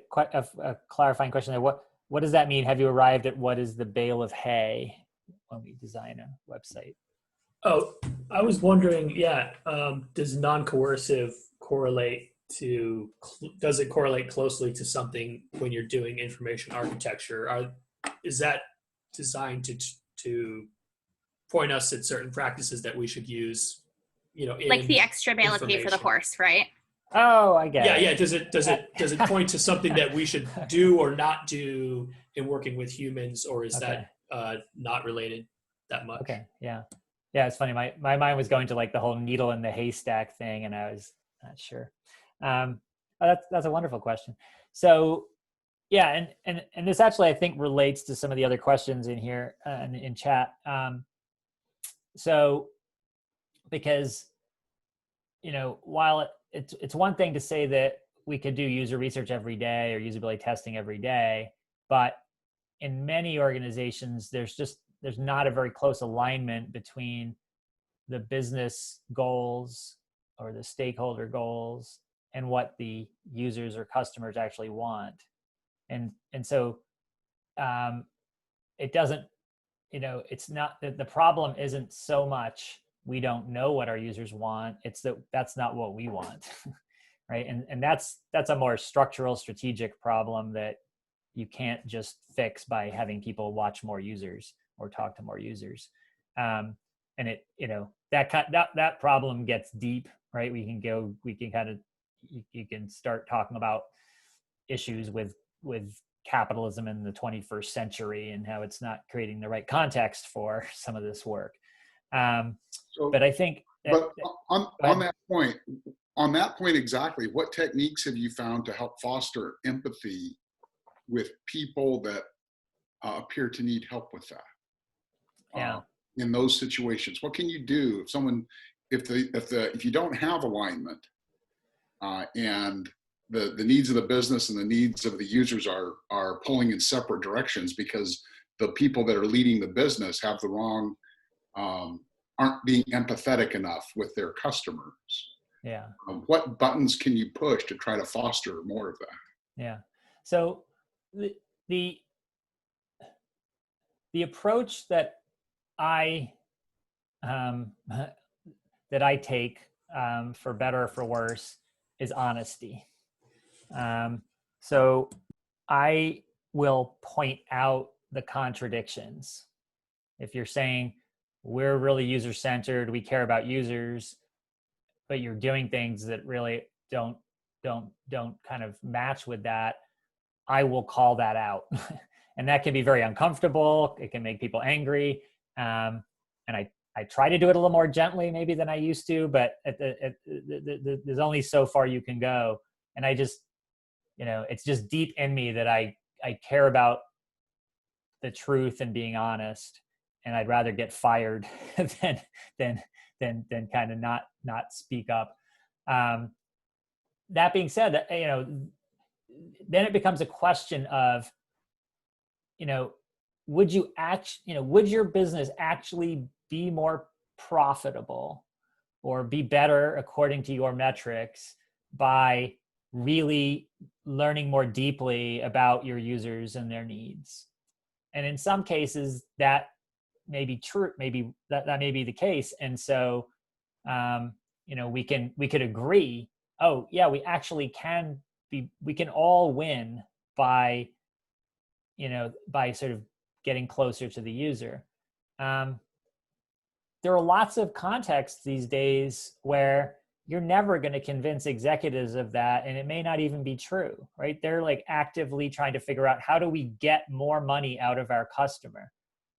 clarifying question there? What does that mean? Have you arrived at what is the bale of hay when we design a website? Oh, I was wondering, does non-coercive correlate to, does it correlate closely to something when you're doing information architecture? Is that designed to point us at certain practices that we should use, Like the extra bale of hay for the information? horse, right? Oh, I get it. Yeah. Does it point to something that we should do or not do in working with humans, or is that not related that much? Okay. Yeah. It's funny. My mind was going to like the whole needle in the haystack thing, and I was not sure. That's a wonderful question. So, yeah, and this actually I think relates to some of the other questions in here in chat. So, because while it's one thing to say that we could do user research every day or usability testing every day, but in many organizations there's not a very close alignment between the business goals or the stakeholder goals and what the users or customers actually want, and so it doesn't, it's not that the problem isn't so much we don't know what our users want, it's that that's not what we want. Right. And that's a more structural strategic problem that you can't just fix by having people watch more users or talk to more users. And it, that problem gets deep, right? You can start talking about issues with capitalism in the 21st century and how it's not creating the right context for some of this work. But I think on that point exactly, what techniques have you found to help foster empathy with people that appear to need help with that? In those situations, what can you do if you don't have alignment and the needs of the business and the needs of the users are pulling in separate directions because the people that are leading the business have the wrong aren't being empathetic enough with their customers? What buttons can you push to try to foster more of that? So the approach that I take, for better or for worse, is honesty. So I will point out the contradictions. If you're saying we're really user-centered, we care about users, but you're doing things that really don't kind of match with that, I will call that out. And that can be very uncomfortable. It can make people angry. And I try to do it a little more gently maybe than I used to, but there's only so far you can go. And I just, it's just deep in me that I care about the truth and being honest. And I'd rather get fired than kind of not speak up. That being said, then it becomes a question of, would your business actually be more profitable or be better according to your metrics by really learning more deeply about your users and their needs? And in some cases that may be true, maybe that may be the case. And so, we could agree, oh yeah, we actually we can all win by, by sort of getting closer to the user. There are lots of contexts these days where you're never going to convince executives of that, and it may not even be true, right? They're like actively trying to figure out, how do we get more money out of our customer?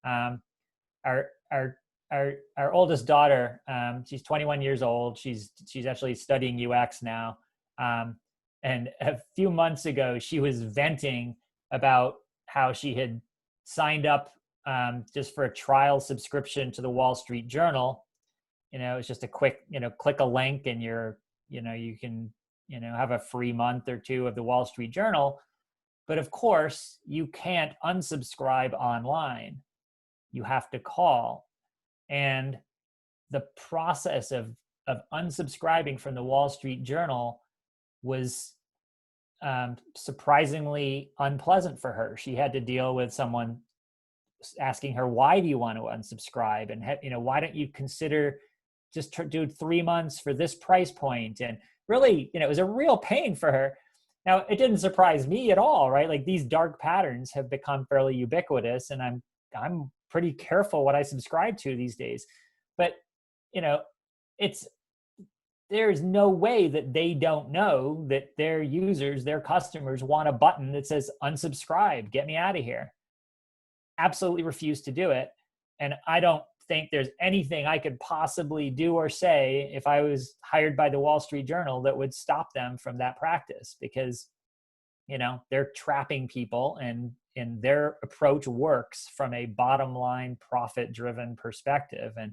Our oldest daughter, she's 21 years old. She's actually studying UX now. And a few months ago, she was venting about how she had signed up just for a trial subscription to the Wall Street Journal. It's just a quick, click a link and you can, have a free month or two of the Wall Street Journal. But of course, you can't unsubscribe online. You have to call. And the process of unsubscribing from the Wall Street Journal was surprisingly unpleasant for her. She had to deal with someone asking her, why do you want to unsubscribe? And, why don't you consider just do 3 months for this price point? And really, it was a real pain for her. Now, it didn't surprise me at all, right? Like, these dark patterns have become fairly ubiquitous, and I'm pretty careful what I subscribe to these days. But, there's no way that they don't know that their users, their customers, want a button that says unsubscribe, get me out of here. Absolutely refuse to do it. And I don't think there's anything I could possibly do or say if I was hired by the Wall Street Journal that would stop them from that practice, because, they're trapping people, and their approach works from a bottom line, profit driven perspective. And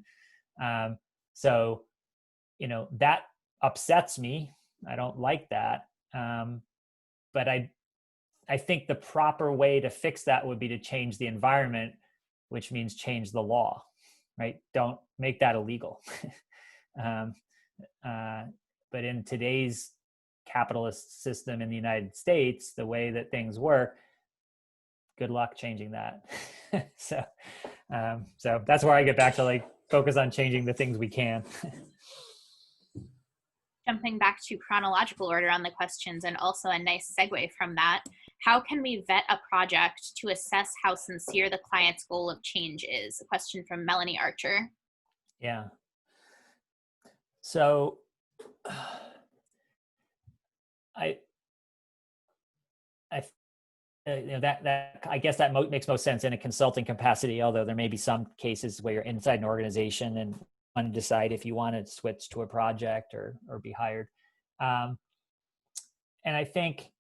so, that upsets me. I don't like that. But I think the proper way to fix that would be to change the environment, which means change the law, right? Don't make that illegal. But in today's capitalist system in the United States, the way that things work, good luck changing that. So that's where I get back to focus on changing the things we can. Jumping back to chronological order on the questions, and also a nice segue from that, how can we vet a project to assess how sincere the client's goal of change is? A question from Melanie Archer. Yeah. So I guess that makes most sense in a consulting capacity, although there may be some cases where you're inside an organization and want to decide if you want to switch to a project or be hired. And I think,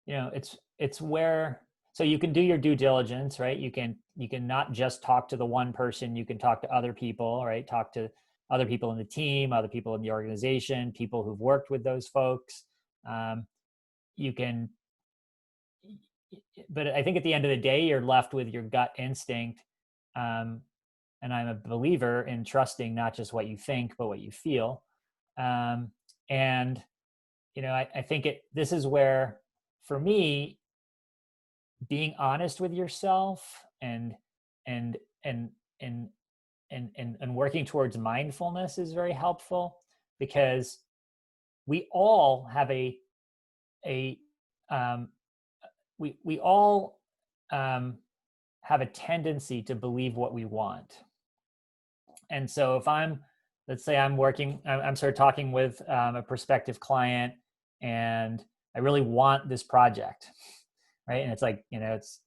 it's where, so you can do your due diligence, right? You can not just talk to the one person, you can talk to other people, right? Talk to other people in the team, other people in the organization, people who've worked with those folks. But I think at the end of the day, you're left with your gut instinct. And I'm a believer in trusting not just what you think, but what you feel. And, I think this is where, for me, being honest with yourself and working towards mindfulness is very helpful, because we all have we all have a tendency to believe what we want. And so if let's say I'm sort of talking with a prospective client, and I really want this project, right? And it's like, it's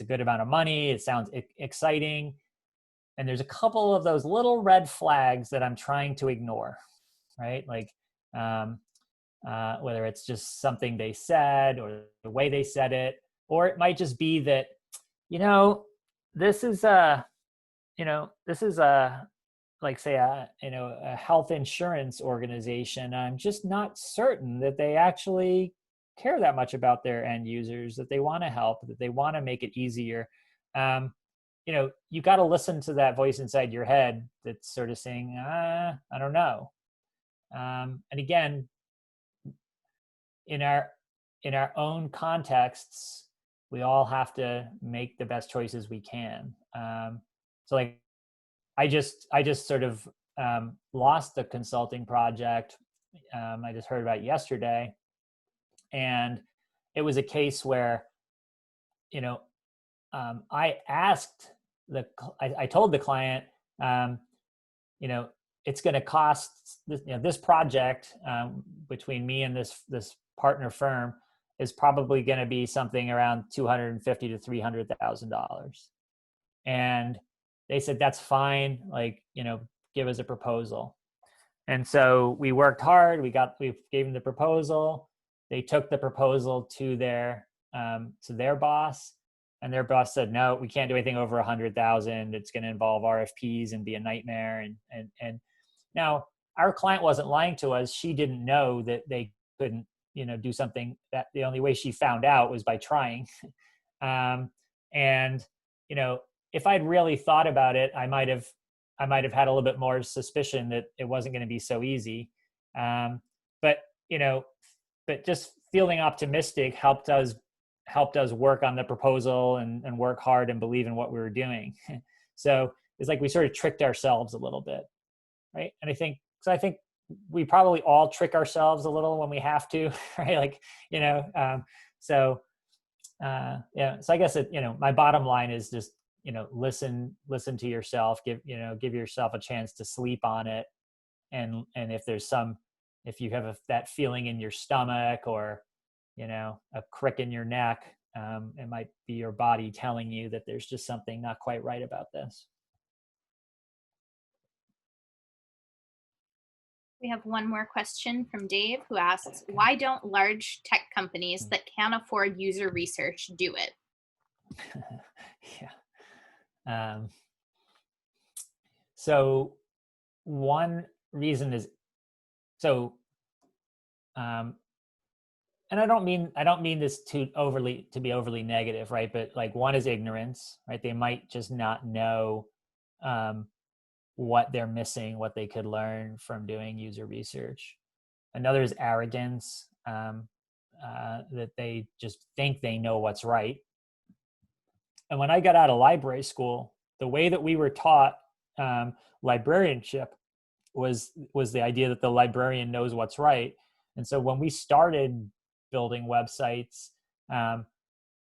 a good amount of money. It sounds exciting. And there's a couple of those little red flags that I'm trying to ignore, right? Like, whether it's just something they said or the way they said it, or it might just be that, this is like, say a health insurance organization. I'm just not certain that they actually care that much about their end users, that they want to help, that they want to make it easier. You got to listen to that voice inside your head that's sort of saying, I don't know. And again, in our own contexts, we all have to make the best choices we can. So like, I just sort of lost the consulting project. I just heard about it yesterday, and it was a case where, I asked I told the client, it's going to cost this project between me and this partner firm is probably going to be something around $250,000 to $300,000. And they said, that's fine. Like, give us a proposal. And so we worked hard. We gave them the proposal. They took the proposal to their boss, and their boss said, no, we can't do anything over 100,000. It's going to involve RFPs and be a nightmare. And now our client wasn't lying to us. She didn't know that they couldn't, do something. That the only way she found out was by trying. And if I'd really thought about it, I might have had a little bit more suspicion that it wasn't going to be so easy. But just feeling optimistic helped us work on the proposal and work hard and believe in what we were doing. So it's like we sort of tricked ourselves a little bit, right? And I think we probably all trick ourselves a little when we have to, right? Like, so I guess my bottom line is just, listen to yourself, give yourself a chance to sleep on it. And if you have that feeling in your stomach or, a crick in your neck, it might be your body telling you that there's just something not quite right about this. We have one more question from Dave, who asks, why don't large tech companies that can't afford user research do it? Yeah. So one reason is, and I don't mean this to be overly negative, right? But like, one is ignorance, right? They might just not know what they're missing, what they could learn from doing user research. Another is arrogance, that they just think they know what's right. And when I got out of library school, the way that we were taught librarianship was the idea that the librarian knows what's right. And so when we started building websites,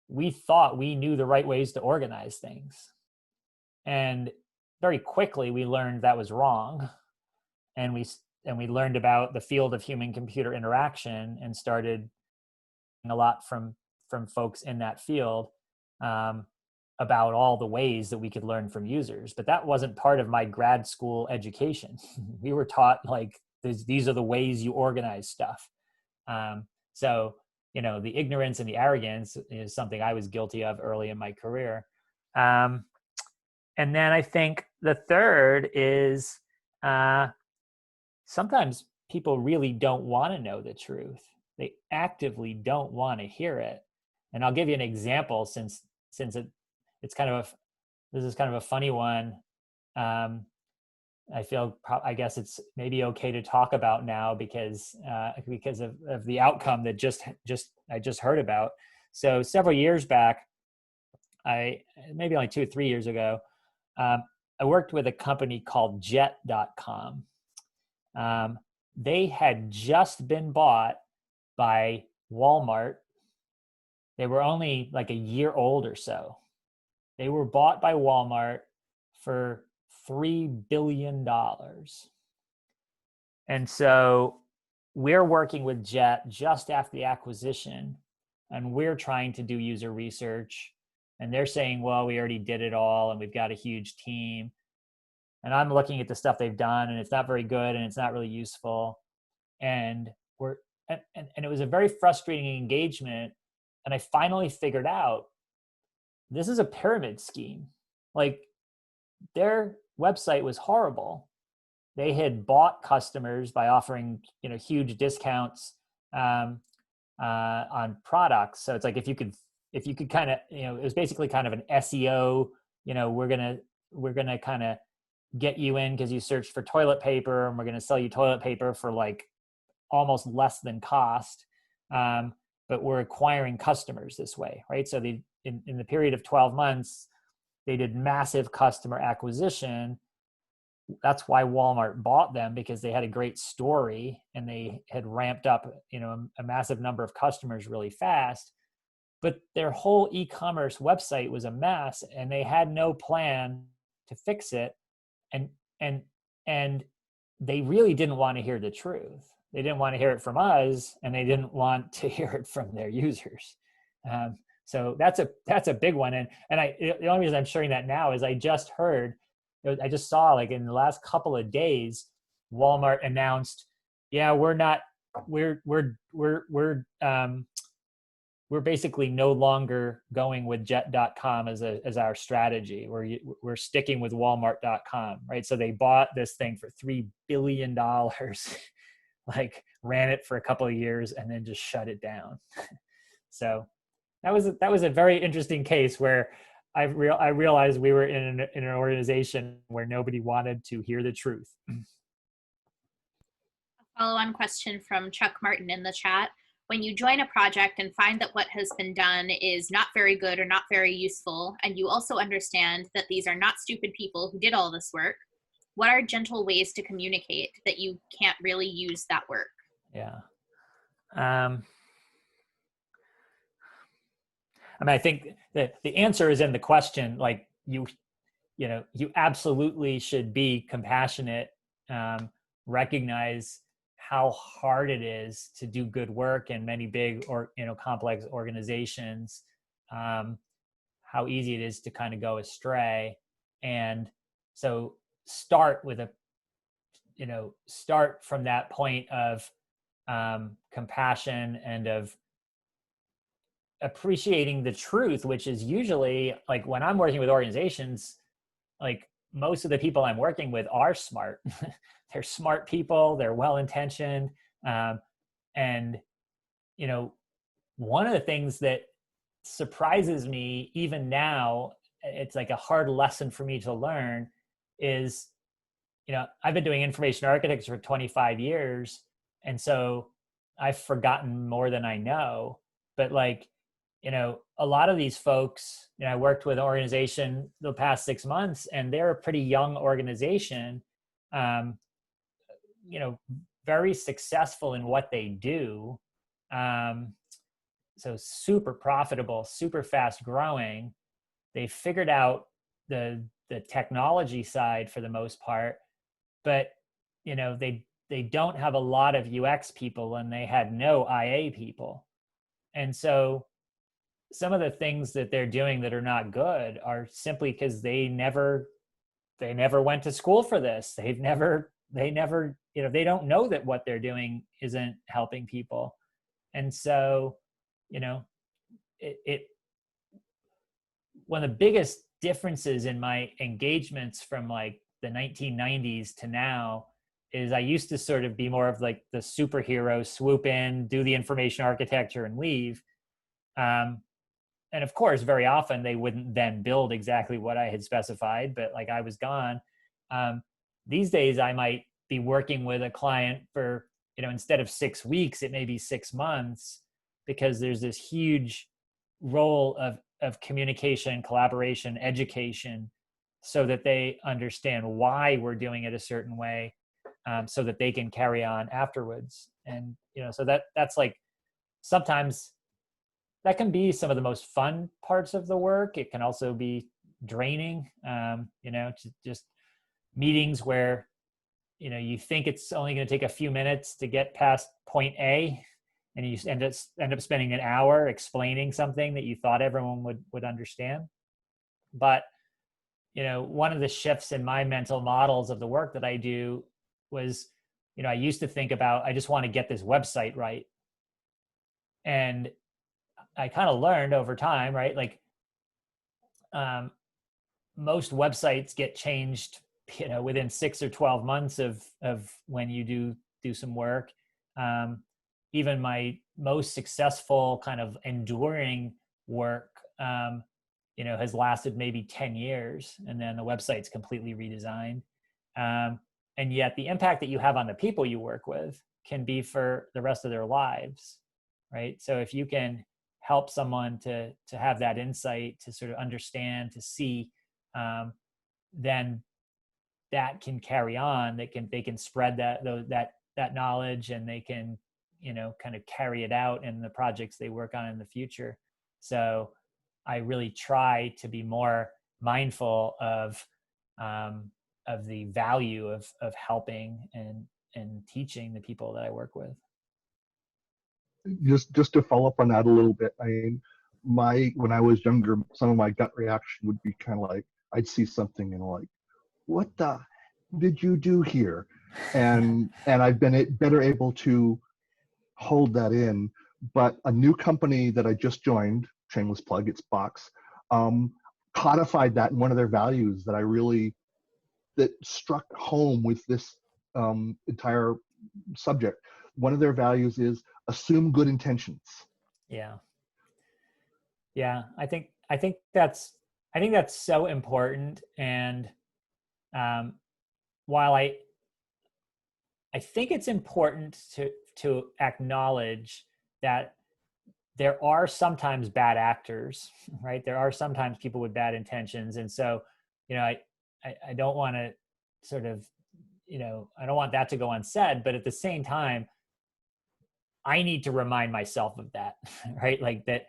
we thought we knew the right ways to organize things. And very quickly we learned that was wrong. And we learned about the field of human computer interaction and started a lot from folks in that field about all the ways that we could learn from users. But that wasn't part of my grad school education. We were taught like, these are the ways you organize stuff. So, the ignorance and the arrogance is something I was guilty of early in my career. And then I think the third is sometimes people really don't want to know the truth. They actively don't want to hear it. And I'll give you an example since it's kind of this is kind of a funny one. I guess it's maybe okay to talk about now because of the outcome that I just heard about. So several years back, maybe only 2 or 3 years ago, I worked with a company called Jet.com. They had just been bought by Walmart. They were only like a year old or so. They were bought by Walmart for $3 billion. And so we're working with Jet just after the acquisition, and we're trying to do user research. And they're saying, well, we already did it all and we've got a huge team. And I'm looking at the stuff they've done and it's not very good and it's not really useful. And it was a very frustrating engagement. And I finally figured out this is a pyramid scheme. Like, their website was horrible. They had bought customers by offering, huge discounts on products. So it's like, if you could kind of, it was basically kind of an SEO, we're gonna kind of get you in because you searched for toilet paper, and we're gonna sell you toilet paper for like almost less than cost. But we're acquiring customers this way, right? So in the period of 12 months, they did massive customer acquisition. That's why Walmart bought them, because they had a great story and they had ramped up, a massive number of customers really fast. But their whole e-commerce website was a mess, and they had no plan to fix it. And they really didn't want to hear the truth. They didn't want to hear it from us, and they didn't want to hear it from their users. So that's a big one. And the only reason I'm sharing that now is I just saw, like, in the last couple of days, Walmart announced, yeah, we're basically no longer going with jet.com as our strategy. We're sticking with walmart.com, right? So they bought this thing for $3 billion, like ran it for a couple of years and then just shut it down. So that was a very interesting case where I realized we were in an organization where nobody wanted to hear the truth. A follow-on question from Chuck Martin in the chat. When you join a project and find that what has been done is not very good or not very useful, and you also understand that these are not stupid people who did all this work, what are gentle ways to communicate that you can't really use that work? Yeah. I think that the answer is in the question. Like, you absolutely should be compassionate, recognize how hard it is to do good work in many big or complex organizations, how easy it is to kind of go astray. And so start from that point of compassion and of appreciating the truth, which is usually, like, when I'm working with organizations, like, most of the people I'm working with are smart. They're smart people, they're well-intentioned. And, one of the things that surprises me even now, it's like a hard lesson for me to learn, is, I've been doing information architecture for 25 years. And so I've forgotten more than I know. But, like, a lot of these folks, I worked with an organization the past 6 months, and they're a pretty young organization, very successful in what they do. So super profitable, super fast growing. They figured out the technology side for the most part, but, they don't have a lot of UX people, and they had no IA people. And so some of the things that they're doing that are not good are simply because they never went to school for this. They never, they don't know that what they're doing isn't helping people. And so, one of the biggest differences in my engagements from, like, the 1990s to now is I used to sort of be more of, like, the superhero, swoop in, do the information architecture and leave. And of course, very often they wouldn't then build exactly what I had specified, but, like, I was gone. These days I might be working with a client for, instead of 6 weeks, it may be 6 months, because there's this huge role of communication, collaboration, education, so that they understand why we're doing it a certain way, so that they can carry on afterwards. And, so that's like, sometimes that can be some of the most fun parts of the work. It can also be draining, just meetings where, you think it's only going to take a few minutes to get past point A, and you end up spending an hour explaining something that you thought everyone would understand. But, one of the shifts in my mental models of the work that I do was, I used to think about, I just want to get this website right. And I kind of learned over time, right? Like, most websites get changed, within 6 or 12 months of when you do some work. Even my most successful kind of enduring work, has lasted maybe 10 years, and then the website's completely redesigned. And yet the impact that you have on the people you work with can be for the rest of their lives, right? So if you can help someone to have that insight, to sort of understand, to see, then that can carry on. They can spread that knowledge, and they can, kind of carry it out in the projects they work on in the future. So I really try to be more mindful of the value of helping and teaching the people that I work with. Just to follow up on that a little bit, I mean, when I was younger, some of my gut reaction would be kind of like, I'd see something and like, what the did you do here? And I've been better able to hold that in. But a new company that I just joined, shameless plug, it's Box, codified that in one of their values that struck home with this entire subject. One of their values is assume good intentions. Yeah. I think that's so important. And while I think it's important to acknowledge that there are sometimes bad actors, right? There are sometimes people with bad intentions. And so, I don't want to sort of, I don't want that to go unsaid, but at the same time, I need to remind myself of that, right? Like that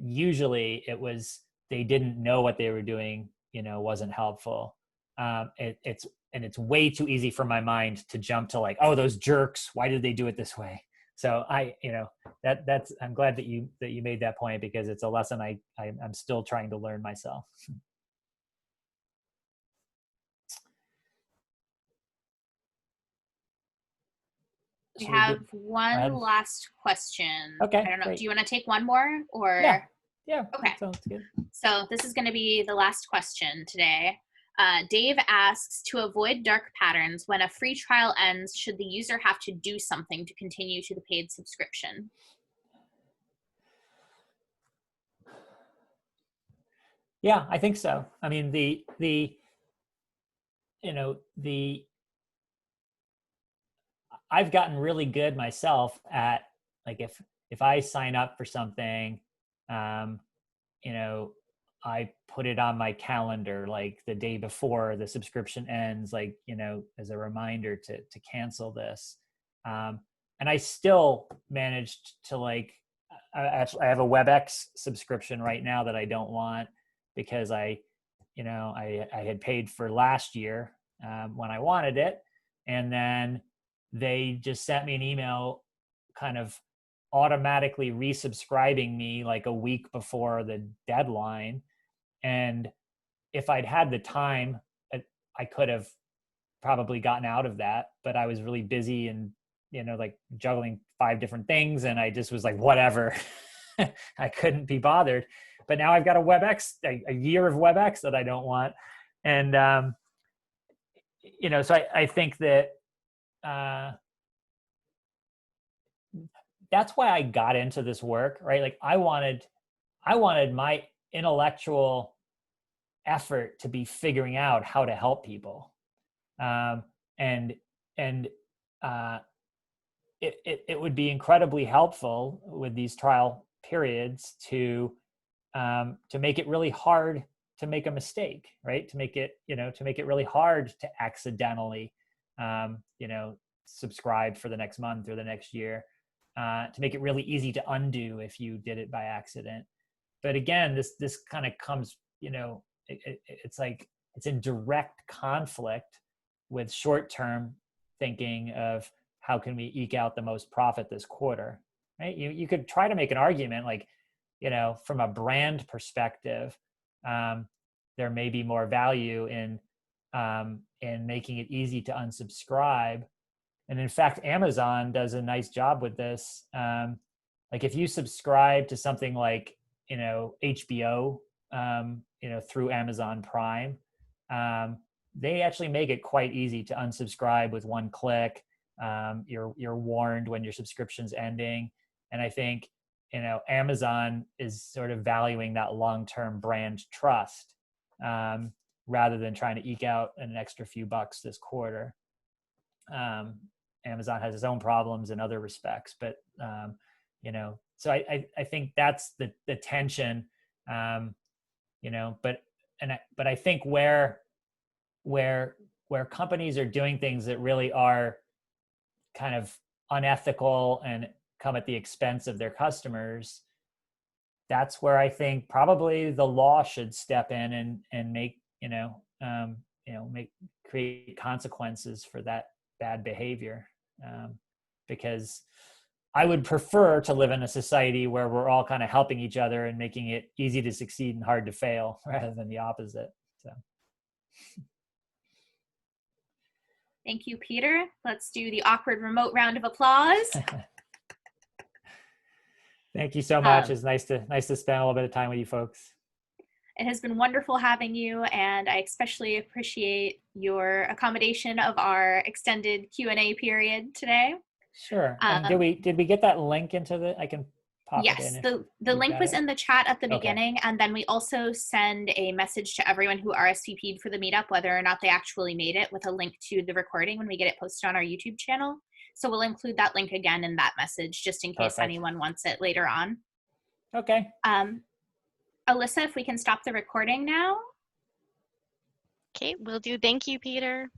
usually it was, they didn't know what they were doing, wasn't helpful. It's way too easy for my mind to jump to like, oh, those jerks, why did they do it this way? So I'm glad that you made that point, because it's a lesson I'm still trying to learn myself. We have one last question. Okay. I don't know. Great. Do you want to take one more or? Yeah. Okay. Sounds good. So this is going to be the last question today. Dave asks, to avoid dark patterns, when a free trial ends, should the user have to do something to continue to the paid subscription? Yeah, I think so. I mean, I've gotten really good myself at, like, if I sign up for something, I put it on my calendar like the day before the subscription ends, like, as a reminder to cancel this. And I still managed to, like, I have a WebEx subscription right now that I don't want, because I had paid for last year when I wanted it. And then they just sent me an email kind of automatically resubscribing me like a week before the deadline. And if I'd had the time, I could have probably gotten out of that, but I was really busy and, like juggling 5 different things. And I just was like, whatever, I couldn't be bothered. But now I've got a year of WebEx that I don't want. And, so I think that, that's why I got into this work, right? Like I wanted my intellectual effort to be figuring out how to help people. It would be incredibly helpful with these trial periods to make it really hard to make a mistake, right? To make it really hard to accidentally, subscribe for the next month or the next year. To make it really easy to undo if you did it by accident. But again, this kind of comes, it's like it's in direct conflict with short-term thinking of how can we eke out the most profit this quarter, right? You could try to make an argument like, from a brand perspective, there may be more value in making it easy to unsubscribe. And in fact, Amazon does a nice job with this. Like if you subscribe to something like, HBO, through Amazon Prime, they actually make it quite easy to unsubscribe with one click. You're warned when your subscription's ending. And I think, Amazon is sort of valuing that long-term brand trust, rather than trying to eke out an extra few bucks this quarter. Amazon has its own problems in other respects, but so I think that's the tension, you know, but I think where companies are doing things that really are kind of unethical and come at the expense of their customers, that's where I think probably the law should step in and make, create consequences for that bad behavior. Because I would prefer to live in a society where we're all kind of helping each other and making it easy to succeed and hard to fail, rather than the opposite. So. Thank you, Peter. Let's do the awkward remote round of applause. Thank you so much. It's nice to spend a little bit of time with you folks. It has been wonderful having you, and I especially appreciate your accommodation of our extended Q&A period today. Sure. And did we get that link into the? I can pop it in. Yes, the link was in the chat at the beginning, and then we also send a message to everyone who RSVP'd for the meetup, whether or not they actually made it, with a link to the recording when we get it posted on our YouTube channel. So we'll include that link again in that message, just in case anyone wants it later on. Okay. Alyssa, if we can stop the recording now. Okay, will do. Thank you, Peter.